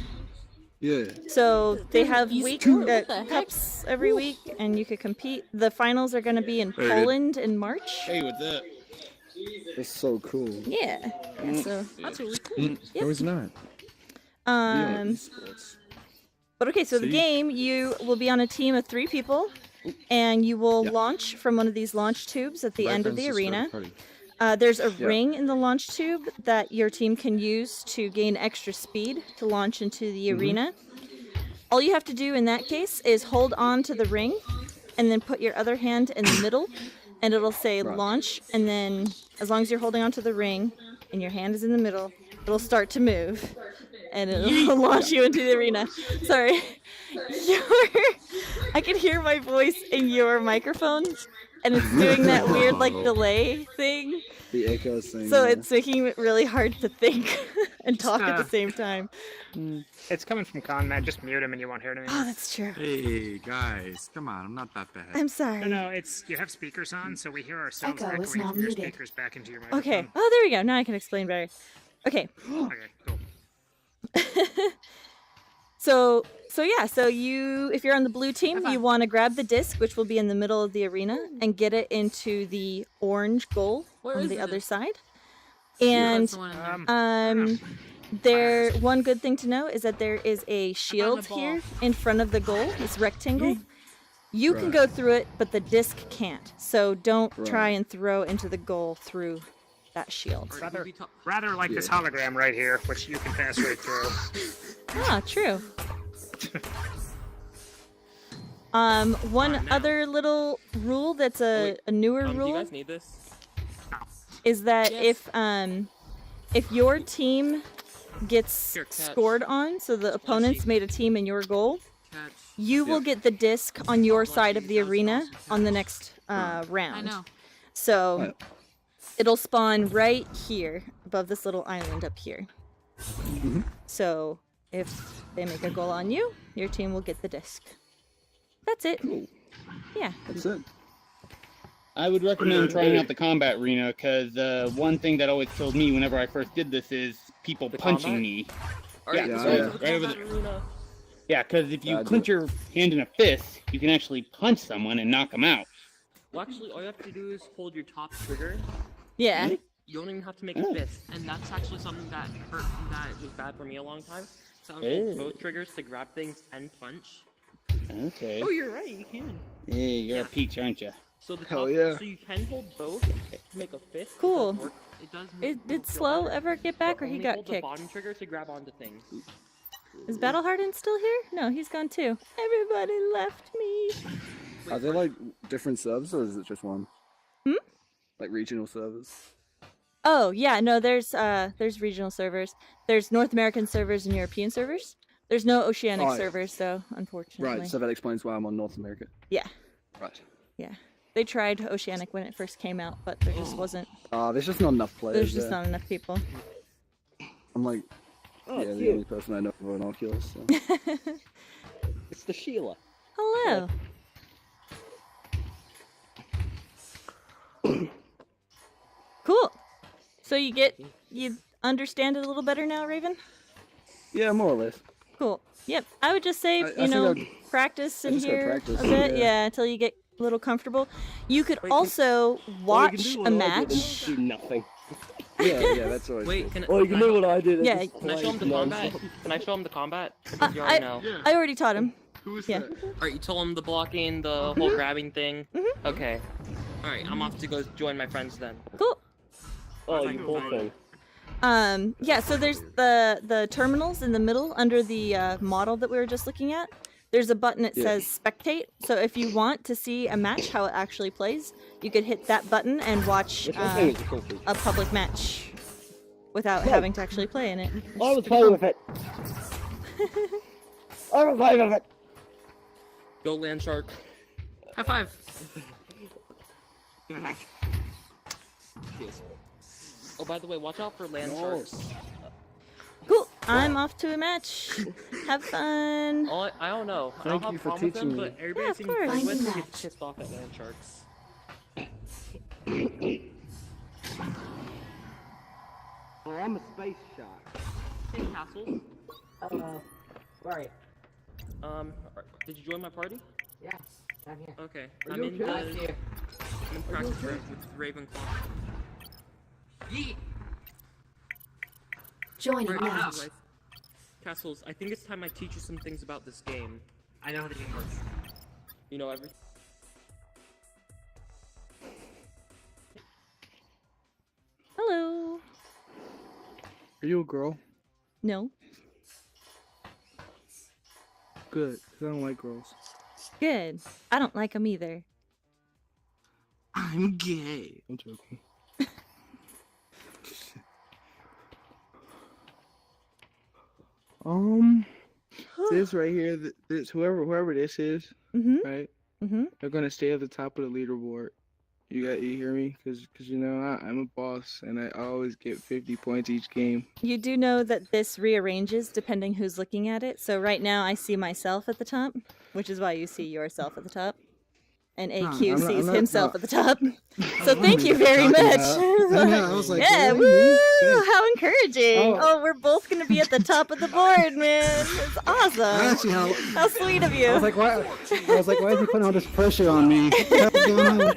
K: Yeah.
B: So they have week
F: What the heck?
B: cups every week, and you could compete. The finals are going to be in
H: Hey, dude.
B: Poland in March.
E: Hey, what's up?
K: That's so cool.
B: Yeah. So,
F: That's really cool.
K: No, it's not. Esports.
B: but okay, so the
H: See?
B: game, you will be on a team of 3 people, and you will launch from one of these launch tubes at the end of the arena. There's a ring in the launch tube that your team can use to gain extra speed to launch into the arena. All you have to do in that case is hold on to the ring and then put your other hand in the middle, and it'll say launch. And then, as long as you're holding onto the ring and your hand is in the middle, it'll start to move and it'll launch you into the arena. Sorry. I can hear my voice in your microphone, and it's doing that weird like delay thing.
K: The echo thing.
B: So
K: yeah.
B: it's making it really hard to think and talk at the same time.
J: It's coming from Conrad. Just mute him and you won't hear it
B: Oh,
J: anymore.
B: that's true.
H: Hey, guys, come on, I'm not that bad.
B: I'm sorry.
J: No, it's you have speakers on, so we hear ourselves
B: Echo is
J: echoing
B: not
J: from your
B: muted.
J: speakers back into your microphone.
B: Okay. Oh, there we go. Now I can explain better. Okay.
J: Okay, cool.
B: So you, if you're on the blue team, you want to grab the disc, which will be in the middle of the arena, and get it into the orange goal
F: Where
B: on
F: is
B: the
F: the
B: other
F: disc?
B: side.
F: Oh,
B: And
F: that's the one in there.
B: one good thing to know is that there is a shield
F: ball.
B: here in front of the goal, this rectangle. You can go through it, but the disc can't. So don't try and throw into the goal through that shield.
J: Rather like this hologram right here, which you can pass right through.
B: Ah, true. One other little rule that's a newer
L: Do you
B: rule
L: guys need this?
B: is that
F: Yes.
B: if your team gets
L: Here, catch.
B: scored on, so the opponents made a team in your goal,
L: Catch.
B: you will get the disc on your side of the arena on the next round.
F: I know.
B: So it'll spawn right here above this little island up here. So if they make a goal on you, your team will get the disc. That's it. Yeah.
K: That's it.
M: I would recommend trying out the combat arena because one thing that always killed me whenever I first did this is people punching
L: combat?
M: me.
L: Alright,
K: Yeah,
L: so
K: yeah.
L: the
M: Right over
L: combat
M: there.
L: arena.
M: Yeah, because if you
K: I do
M: clench
K: it.
M: your hand in a fist, you can actually punch someone and knock them out.
L: Well, actually, all you have to do is hold your top trigger.
B: Yeah.
L: You don't even have to make a fist, and that's actually something that was bad for me a long time. So I would hold both triggers to grab things and punch.
M: Okay.
L: Oh, you're right, you can.
M: Hey, you're a peach, aren't you?
L: So the
K: Hell
L: top,
K: yeah.
L: so you can hold both to make a fist.
B: Cool.
L: It does work. It does.
B: Did
L: feel
B: Slow
L: better,
B: ever get back,
L: but
B: or he
L: only
B: got
L: hold the
B: kicked?
L: bottom trigger to grab onto things.
B: Is Battle Hardened still here? No, he's gone too. Everybody left me.
K: Are there like different servers or is it just one? Like regional servers?
B: Oh yeah, no, there's regional servers. There's North American servers and European servers. There's no Oceanic
K: Right.
B: servers though, unfortunately.
K: Right, so that explains why I'm on North America.
B: Yeah,
K: Right.
B: yeah. They tried Oceanic when it first came out, but there just wasn't.
K: There's just not enough players.
B: There's just
K: there.
B: not enough people.
K: I'm like, the only person I know for an Oculus. So.
A: It's the Sheila.
B: Hello. Cool. So you understand it a little better now, Raven?
K: Yeah, more or less.
B: Cool. Yep. I would just say,
K: I think
B: practice
K: I
B: in
K: just gotta
B: here
K: practice,
B: a bit,
K: yeah.
B: until you get a little comfortable. You could also watch a match.
A: Do nothing.
K: Yeah, that's always
L: Wait,
K: good.
L: can,
A: Well, you can do what I did. and
B: Yeah.
A: just
L: can I
A: play
L: show him the
A: nonstop.
L: combat? Can I show him the combat? Because you already know.
B: I already taught him.
H: Who is
B: Yeah.
H: that?
L: Alright, you told him the blocking, the whole grabbing thing? Okay. Alright, I'm off to go join my friends then.
B: Cool.
A: Oh, you poor thing.
B: Yeah, so there's the terminals in the middle under the model that we were just looking at. There's a button that says spectate. So if you want to see a match, how it actually plays, you could hit that button and watch a public match without having to actually play in it.
A: I was playing with it. I was playing with it.
L: Go Land Shark. High five. Oh, by the way, watch out for land sharks.
B: Cool. I'm off to a match. Have fun.
L: Oh, I don't know. I
K: Thank
L: don't
K: you
L: have
K: for
L: problems with them,
K: teaching
L: but
K: me.
L: everybody
B: Yeah, of
L: seems
B: course.
L: like
F: Find
L: gets
F: match.
L: pissed off at land sharks.
G: Oh, I'm a space shark.
L: Hey, Castles.
G: Right.
L: Did you join my party?
G: Yes, I'm here.
L: Okay.
G: Are
L: I'm
G: you
L: in
G: okay?
L: I'm in practice room with Ravenclaw.
F: Joining
L: Alright,
F: match.
L: Castles, Castles, I think it's time I teach you some things about this game.
G: I know how the game works.
L: You know everything?
B: Hello.
K: Are you a girl?
B: No.
K: Good, 'cause I don't like girls.
B: Good. I don't like them either.
K: I'm gay. I'm joking. This right here, this whoever this is,
B: Mhm.
K: right?
B: Mhm.
K: They're gonna stay at the top of the leaderboard. You hear me? Cause you know I'm a boss and I always get 50 points each game.
B: You do know that this rearranges depending who's looking at it. So right now I see myself at the top, which is why you see yourself at the top. And AQ
K: I'm not-
B: sees
K: I'm not-
B: himself
K: no.
B: at the top. So thank you very
K: talking
B: much.
K: about. I know, I was like,
B: yeah,
K: what?
B: woo! How encouraging!
K: Oh.
B: Oh, we're both gonna be at the top of the board, man. It's awesome.
K: Actually,
B: How sweet of you.
K: I was like, why? I was like, why is he putting all this pressure on me? What's going on?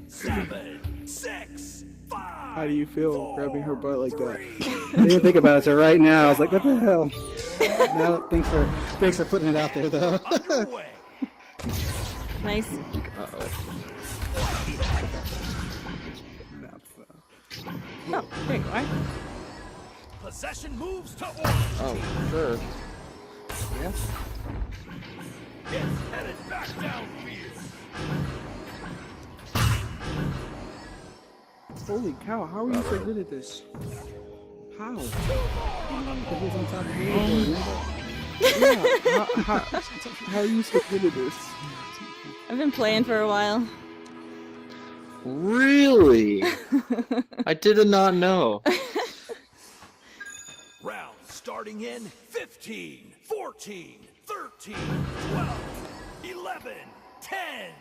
N: 7, 6, 5.
K: How do you feel grabbing her butt like that? I didn't think about it. So right now, I was like, what the hell? No, thanks for putting it out there, though.
B: Nice. Oh, there you are.
N: Possession moves to orange.
K: Oh, sure.
N: Yeah. It's headed back downfield.
K: Holy cow! How are you so good at this? How? Because he's on top of the yeah. How are you so good at this?
B: I've been playing for a while.
O: Really? I did not know.
N: Round starting in 15, 14, 13, 12, 11, 10,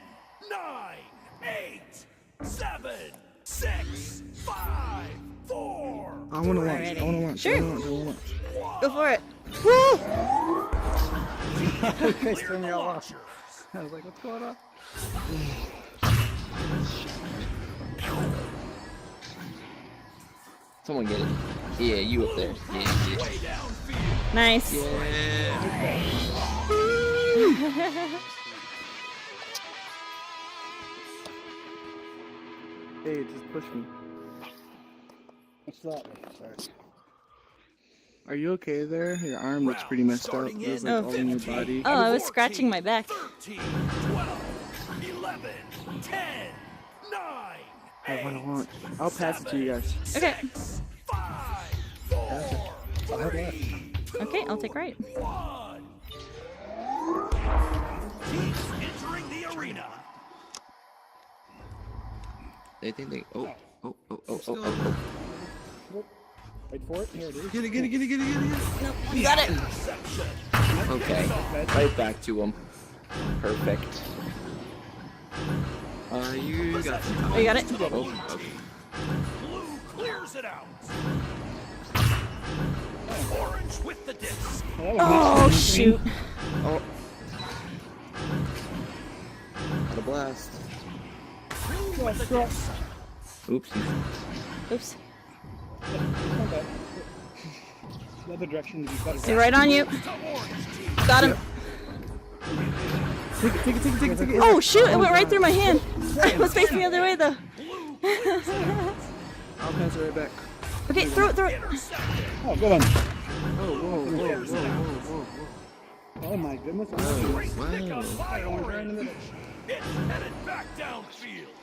N: 9, 8, 7, 6, 5, 4.
K: I want to launch. I want to launch.
B: Sure.
K: I want to launch.
B: Go for it. Woo!
K: You guys threw me all off. I was like, what's going on?
O: Someone get it. Yeah, you up there. Yeah.
B: Nice.
K: Hey, just push me. What's that? Sorry. Are you okay there? Your arm looks pretty messed up. There's like all in your body.
B: Oh, I was scratching my back.
N: 13, 12, 11, 10, 9,
K: I want to launch. I'll pass it to you guys.
B: Okay.
N: 5, 4,
K: I'll have left.
B: Okay, I'll take right.
N: 1. Teams entering the arena.
O: They think they. Oh.
K: Wait for it. Here it is.
O: Get it.
B: Nope, you got it.
O: Okay. Right back to him. Perfect. You got it.
B: Oh, you got it?
O: Oh, okay.
N: Blue clears it out. Orange with the disc.
B: Oh, shoot.
O: Oh. Had a blast.
N: Blue with the disc.
O: Oopsie.
B: Oops.
K: The other direction to be better.
B: They're right on you. Got him.
K: Take it.
B: Oh, shoot. It went right through my hand. I was facing the other way, though.
K: I'll pass it right back.
B: Okay, throw it.
K: Oh, good one. Whoa. Oh my goodness.
N: It's headed back downfield.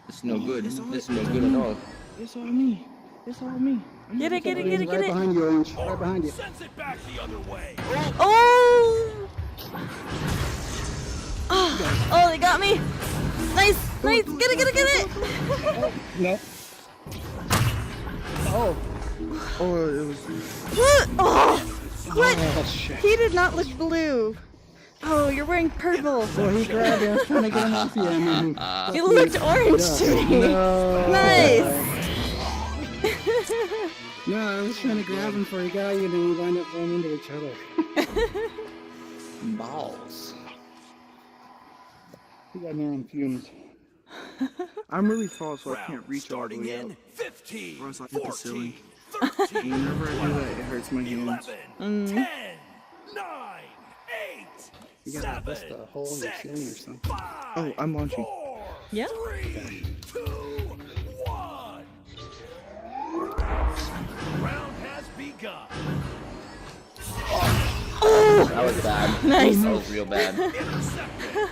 O: This is no good. This is no good at all.
K: It's all me.
B: Get it.
K: Right behind you, Orange. Right behind you.
N: Sends it back the other way.
B: Oh! Oh, they got me. Nice. Nice! Get it!
K: No. Oh. Oh, it was.
B: What? Oh! What?
K: Oh, shit.
B: He did not look blue. Oh, you're wearing purple.
K: Well, he grabbed it. I was trying to get him off you.
B: It looked orange to me.
K: No.
B: Nice.
K: No, I was trying to grab him for a guy, and then we wind up running into each other.
O: Balls.
K: He got me on fumes. I'm really tall, so I can't reach all the
N: Starting
K: way
N: in
K: up.
N: 15,
K: Or else I hit the ceiling.
N: 13,
K: Whenever I do that, it hurts my hands.
N: 11, 10, 9, 8,
K: You gotta bust a hole in the
N: 6,
K: ceiling or something.
N: 5,
K: Oh, I'm launching.
N: 4,
B: Yeah.
N: 3, 2, 1. Round has begun.
O: That was bad.
B: Nice.
O: That was real bad.
N: Intercepted.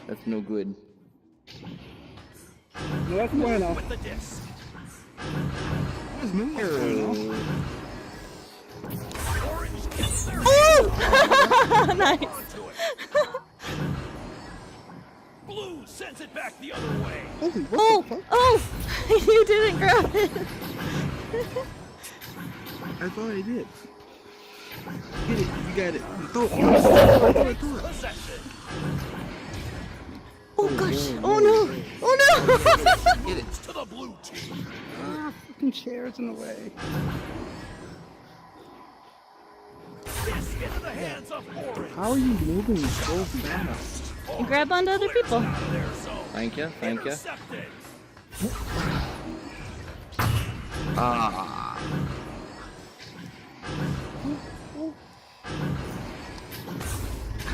O: That's no good.
K: No, that's bueno.
N: With the disc.
K: What's bueno?
N: Orange gets their
B: Oh! Nice.
N: onto it. Blue sends it back the other way.
K: Holy, what
B: Oh!
K: the fuck?
B: Oh! You didn't grab it.
K: I thought I did. Get it, you got it. Throw it. Throw it.
N: Possession.
B: Oh gosh! Oh no! Oh no!
O: Get it.
N: To the blue team.
K: Ah, fucking chair's in the way.
N: Disc into the hands of orange.
K: How are you moving so fast?
B: You grab onto other people.
N: Out of their zone.
O: Thank you. Thank you.
N: Intercepted.
O: Ah.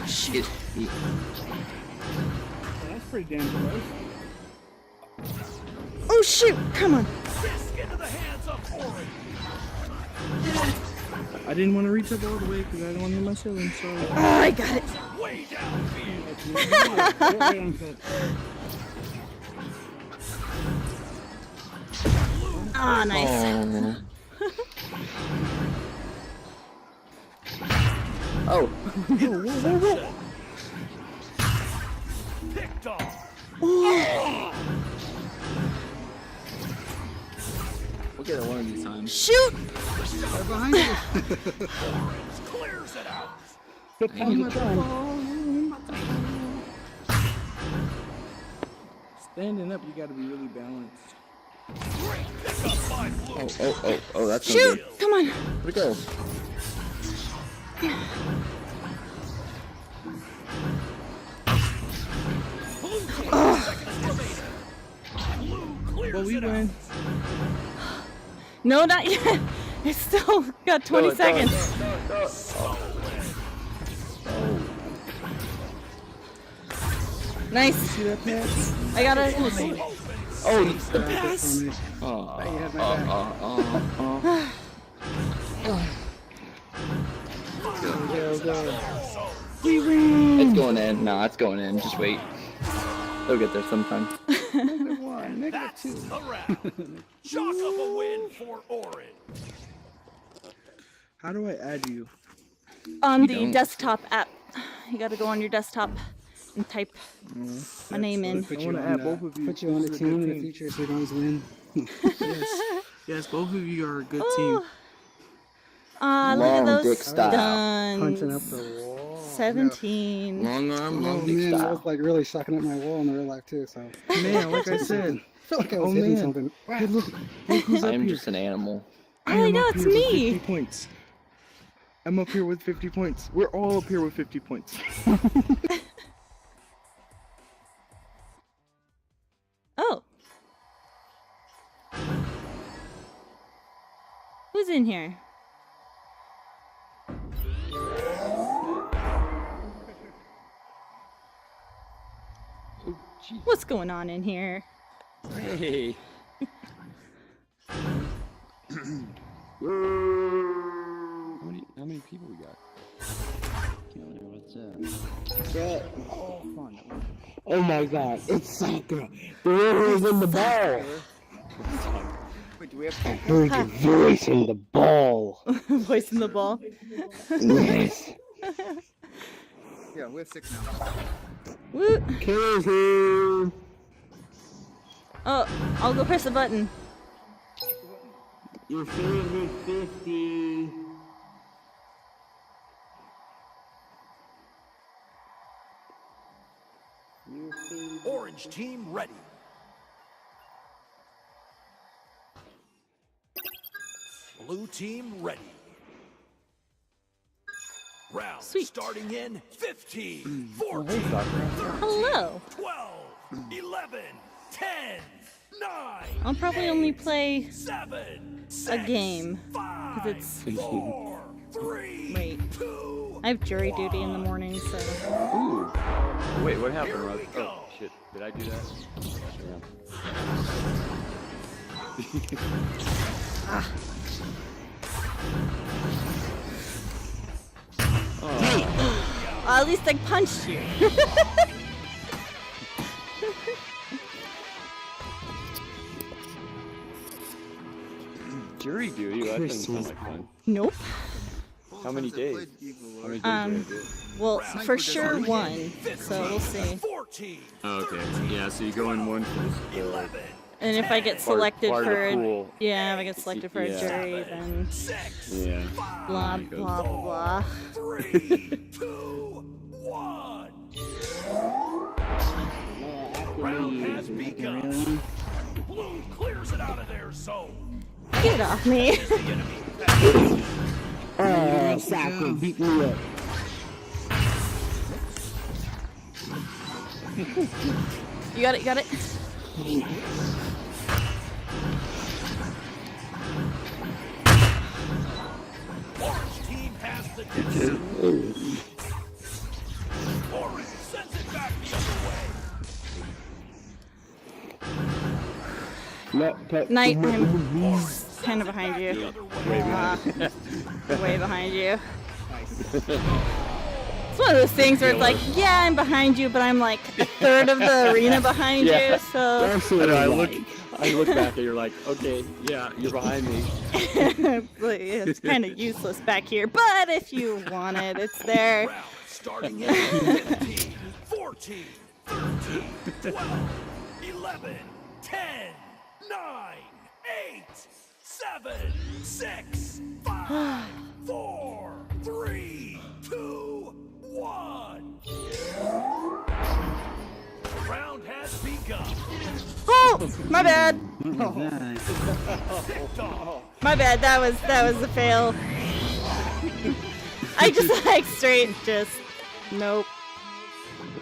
O: Shit.
K: That's pretty damn close.
B: Oh shoot! Come on!
N: Disc into the hands of orange.
K: I didn't want to reach up all the way because I don't want to hit my ceiling, sorry.
B: Oh, I got it!
N: Way downfield.
B: Ah, nice.
O: Oh.
N: Picked off.
O: We'll get it one of these times.
B: Shoot!
K: They're behind you.
N: Orange clears it out.
K: Standing up, you gotta be really balanced.
N: Great pickup by blue.
O: Oh, that's no
B: Shoot!
O: good.
B: Come on!
O: Where'd it go?
N: Blue clears
K: Well, we
N: it out.
K: win.
B: No, not yet. It's still got 20 seconds. Nice.
K: See that pass?
B: I got it.
O: Oh, it's the
K: Pass.
O: Oh.
K: Hey, you have my back. Go, go.
B: We win.
O: It's going in. No, it's going in. Just wait. They'll get there sometime.
K: -1,
N: That's
K: -2.
N: the round. Chalk up a win for orange.
K: How do I add you?
B: On
O: You
B: the
O: don't.
B: desktop app. You gotta go on your desktop and type my name in.
K: I want to add both of you. Put you on the team in the future so you guys win. Yes, both of you are a good team.
B: Ah, look at
O: Long
B: those
O: dick style.
B: stuns.
K: Punching up the wall.
B: 17.
O: Long arm,
K: Oh
O: long dick
K: man, I
O: style.
K: was like really sucking up my wall in real life too. So man, like I said, I feel like I was hitting something. Hey, look who's up
O: I'm
K: here.
O: just an animal.
B: Oh my
K: am
B: god,
K: up
B: it's
K: here with
B: me.
K: 50 points. I'm up here with 50 points. We're all up here with 50 points.
B: Oh. Who's in here? What's going on in here?
O: Hey.
P: How many people we got? What's that?
I: Oh my god, it's soccer. The river's in the ball.
K: Wait, do we have
I: I heard your voice in the ball.
B: Voice in the ball.
I: Yes.
K: Yeah, we have 6 now.
B: Woo!
K: Killer's here.
B: Oh, I'll go press the button.
K: Your favorite 50.
N: Orange team ready. Blue team ready. Round starting in 15, 14, 13,
B: Hello.
N: 12, 11, 10, 9.
B: I'll probably only play
N: 7,
B: a game because it's.
N: 4, 3,
B: Wait. I have jury duty in the morning, so.
P: Ooh. Wait, what happened, Russ? Oh, shit. Did I do that?
B: Ah. At least I punched you.
P: Jury duty? Well, that doesn't sound like fun.
B: Nope.
P: How many days? How many days did I do?
B: Well, for sure one. So we'll see.
P: Oh, okay. Yeah, so you go in one for the
B: And if I get selected
P: part of
B: for
P: the pool.
B: yeah, if I get selected for a jury, then
P: Yeah.
B: blah blah blah.
N: 3, 2, 1. Round has begun. Blue clears it out of their zone.
B: Get off me!
K: Soccer, beat me up.
B: You got it. You got it.
N: Orange team has the distance. Orange sends it back the other way.
B: Knight, I'm kind of behind you. Way behind you. It's one of those things where it's like, yeah, I'm behind you, but I'm like a third of the arena behind you, so.
P: I look back and you're like, okay, yeah, you're behind me.
B: It's kind of useless back here, but if you want it, it's there.
N: Starting in 15, 14, 13, 12, 11, 10, 9, 8, 7, 6, 5, 4, 3, 2, 1. The round has begun.
B: Oh, my bad. My bad. That was a fail. I just like straight nope.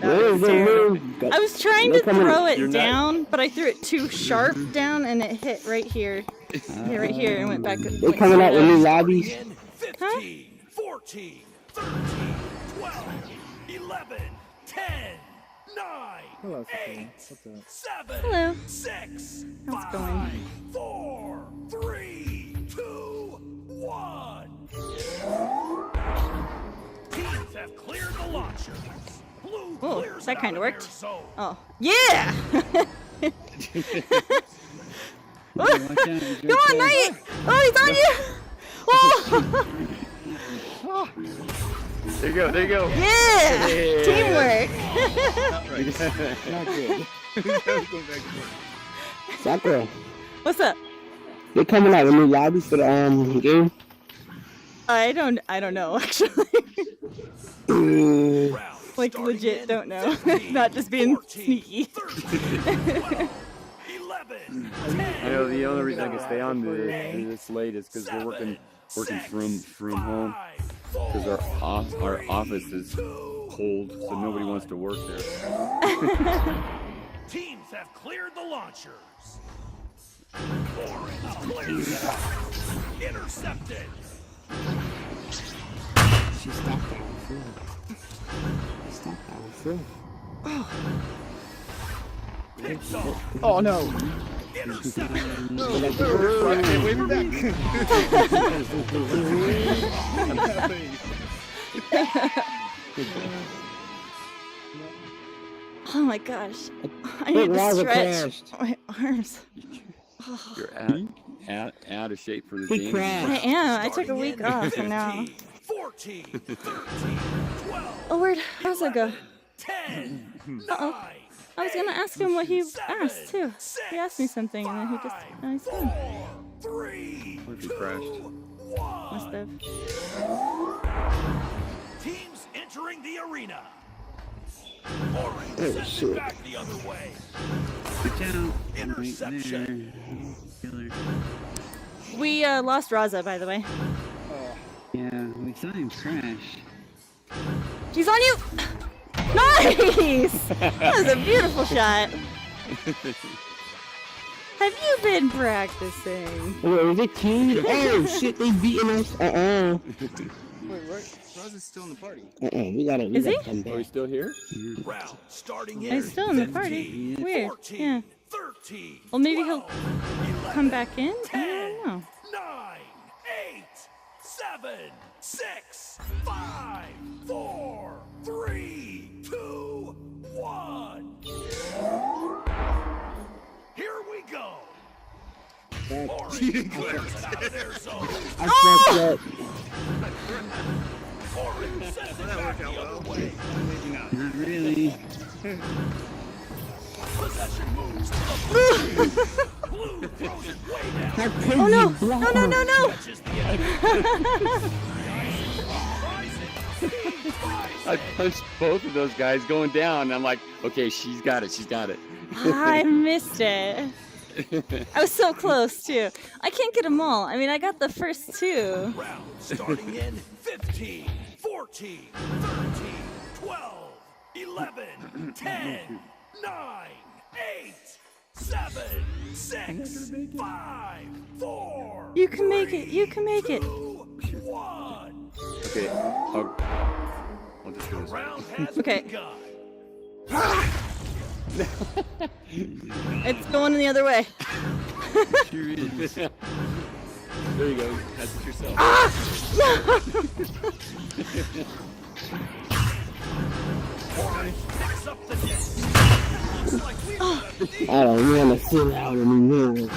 B: I was trying to throw it down, but I threw it too sharp down, and it hit right here. Yeah, right here, and went back.
K: They're coming out with new lobbies.
N: 15, 14, 13, 12, 11, 10, 9, 8, 7, 6, 5, 4, 3, 2, 1. Teams have cleared the launcher. Blue
B: Oh,
N: clears
B: that
N: it
B: kind of
N: out
B: worked.
N: their zone.
B: Oh, yeah! Come on, Knight! Oh, he's on you! Oh!
P: There you go, there you go.
B: Yeah! Teamwork!
K: Not good. Sakura,
B: What's up?
K: they're coming out with new lobbies for the game.
B: I don't know, actually. Like, legit don't know. Not just being sneaky.
P: I know the only reason I can stay on this late is because we're working from home. Because our office is cold, so nobody wants to work there.
N: Teams have cleared the launchers. Orange clears it out. Intercepted.
K: She stopped that one. Stop that one.
N: Picked off.
K: Oh no.
N: Intercepted.
B: Oh my gosh. I need to stretch my arms.
P: You're out of shape for the game.
B: I am. I took a week off and now.
N: 14, 13, 12.
B: Oh, where'd Rosa go? Uh-oh. I was gonna ask him what he asked too. He asked me something and then he just, now he's gone.
P: What if he crashed?
B: Must have.
N: Teams entering the arena.
K: Oh,
N: Send
K: shit.
N: it back the other way. Interception.
B: We lost Raza, by the way.
F: Yeah, we saw him crash.
B: He's on you! Nice! That was a beautiful shot. Have you been practicing?
K: Wait, is it team? Oh shit, they beating us.
M: Wait, Rosa's still in the party.
K: We gotta.
B: Is he?
K: Come
P: Oh,
K: back.
P: he's still here?
N: Round starting in
B: He's still in the party.
N: 15,
B: Weird.
N: 14,
B: Yeah.
N: 13,
B: Well, maybe he'll
N: 11,
B: come back in? I don't know.
N: 9, 8, 7, 6, 5, 4, 3, 2, 1. Here we go. Orange clears it out of their zone.
K: I fucked up.
N: Orange sends it back the other way.
F: Not really.
N: Possession moves to the blue. Blue throws it way down.
B: Oh no! No, no, no, no!
N: Catches the enemy.
P: I punched both of those guys going down. And I'm like, okay, she's got it. She's got it.
B: I missed it. I was so close too. I can't get them all. I mean, I got the first two.
N: Round starting in 15, 14, 13, 12, 11, 10, 9, 8, 7, 6, 5, 4.
B: You can make it. You can make it.
N: 2, 1.
P: Okay, I'll just do this.
N: Round has
B: Okay.
N: begun.
B: It's going the other way.
P: There you go. That's it yourself.
N: Orange picks up the disc. Looks like we got a lead.
K: I don't want to sit out anymore.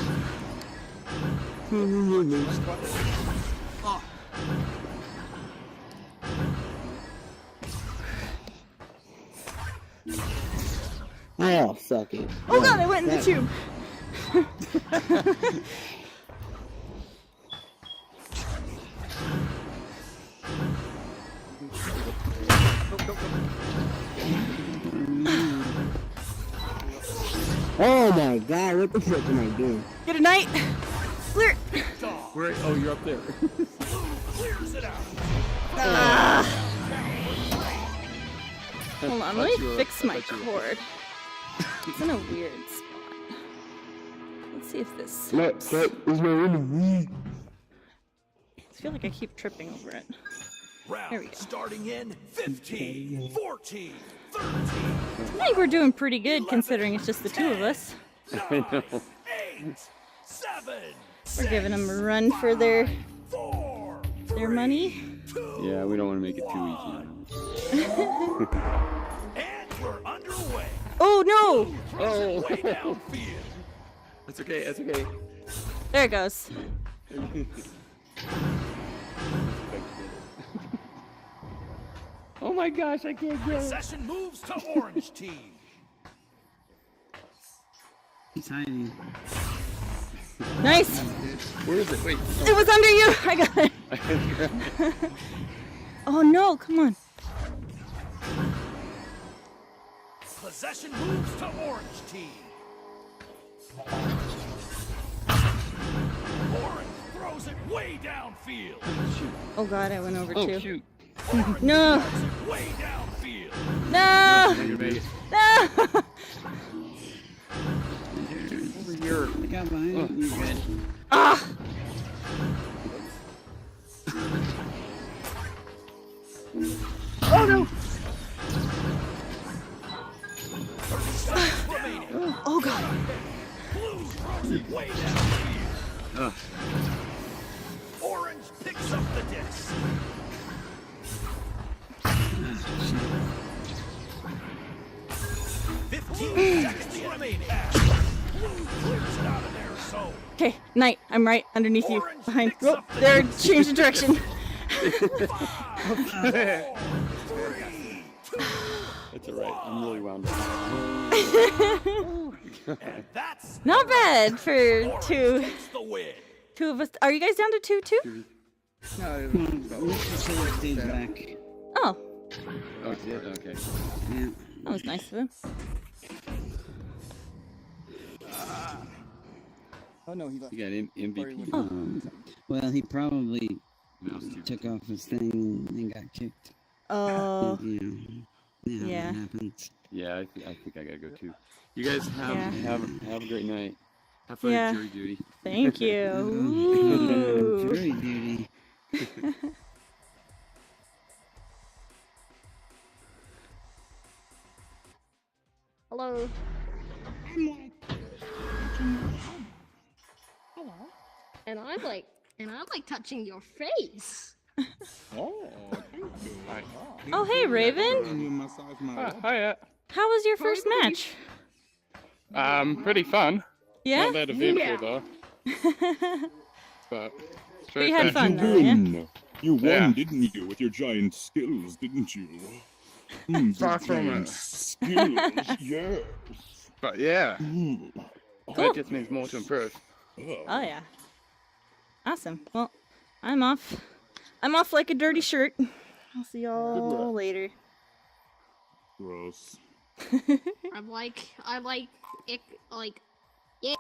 K: Oh, suck it.
B: Oh god, I went in the tube.
K: Oh my god, what the fuck am I doing?
B: Good night. Clear.
P: Where? Oh, you're up there.
N: Clears it out.
B: Hold on, let me fix my cord. It's in a weird spot. Let's see if this
K: No,
B: helps.
K: that is my enemy.
B: I feel like I keep tripping over it. There we
N: Round
B: go.
N: starting in 15, 14, 13,
B: I think we're doing pretty good considering it's just the two of us.
N: 9, 8, 7,
B: We're giving them a run for their
N: 4,
B: money.
P: Yeah, we don't want to make it too easy.
N: and we're underway.
B: Oh no!
N: Oh. Way downfield.
P: That's okay. That's okay.
B: There it goes.
P: Oh my gosh, I can't get it.
N: Possession moves to orange team.
F: He's hiding.
B: Nice.
P: Where is it? Wait.
B: It was under you. I got it. Oh no! Come on.
N: Possession moves to orange team. Orange throws it way downfield.
B: Oh god, I went over
P: Oh
B: too.
P: shoot.
B: No!
N: Throws it way downfield.
B: No! No!
P: Over here.
F: I got behind you guys.
B: Ah! Oh no! Oh god!
N: Blue throws it way downfield. Orange picks up the disc. 15 seconds remaining. Blue clears it out of their zone.
B: Okay, Knight, I'm right underneath you. Behind. Oh, they're changing direction.
N: 5, 4, 3, 2,
P: That's alright. I'm really wound up.
B: Not bad for two. Two of us. Are you guys down to two too?
F: No, Mr. Taylor stays back.
B: Oh,
P: Oh, it did? Okay.
F: Yeah.
B: that was nice of him.
K: Oh no, he left.
P: You got MVP.
B: Oh.
F: Well, he probably
P: Mouse too.
F: took off his thing and got kicked.
B: Oh.
F: You know,
B: Yeah.
F: that happens.
P: Yeah, I think I gotta go too. You guys have
B: Yeah.
P: have a great night. Have fun
B: Yeah.
P: at jury duty.
B: Thank you. Ooh.
F: Jury duty.
Q: Hello. Hello. And I like touching your face.
K: Oh, thank you.
B: Oh, hey, Raven.
K: You massage my
M: Hiya.
B: How was your first match?
M: Pretty fun.
B: Yeah?
M: Not that eventful
Q: Yeah.
M: though. But
B: But you had fun
I: You
B: though, yeah?
I: win. You won,
M: Yeah.
I: didn't you, with your giant skills, didn't you? Mm,
M: Far
I: big
M: from
I: giant
M: it.
I: skills, yes.
M: But yeah,
I: Mm.
M: that just means more to improve.
B: Oh, yeah. Awesome. Well, I'm off. I'm off like a dirty shirt. I'll see y'all later.
I: Gross.
Q: I like it, like, yeah.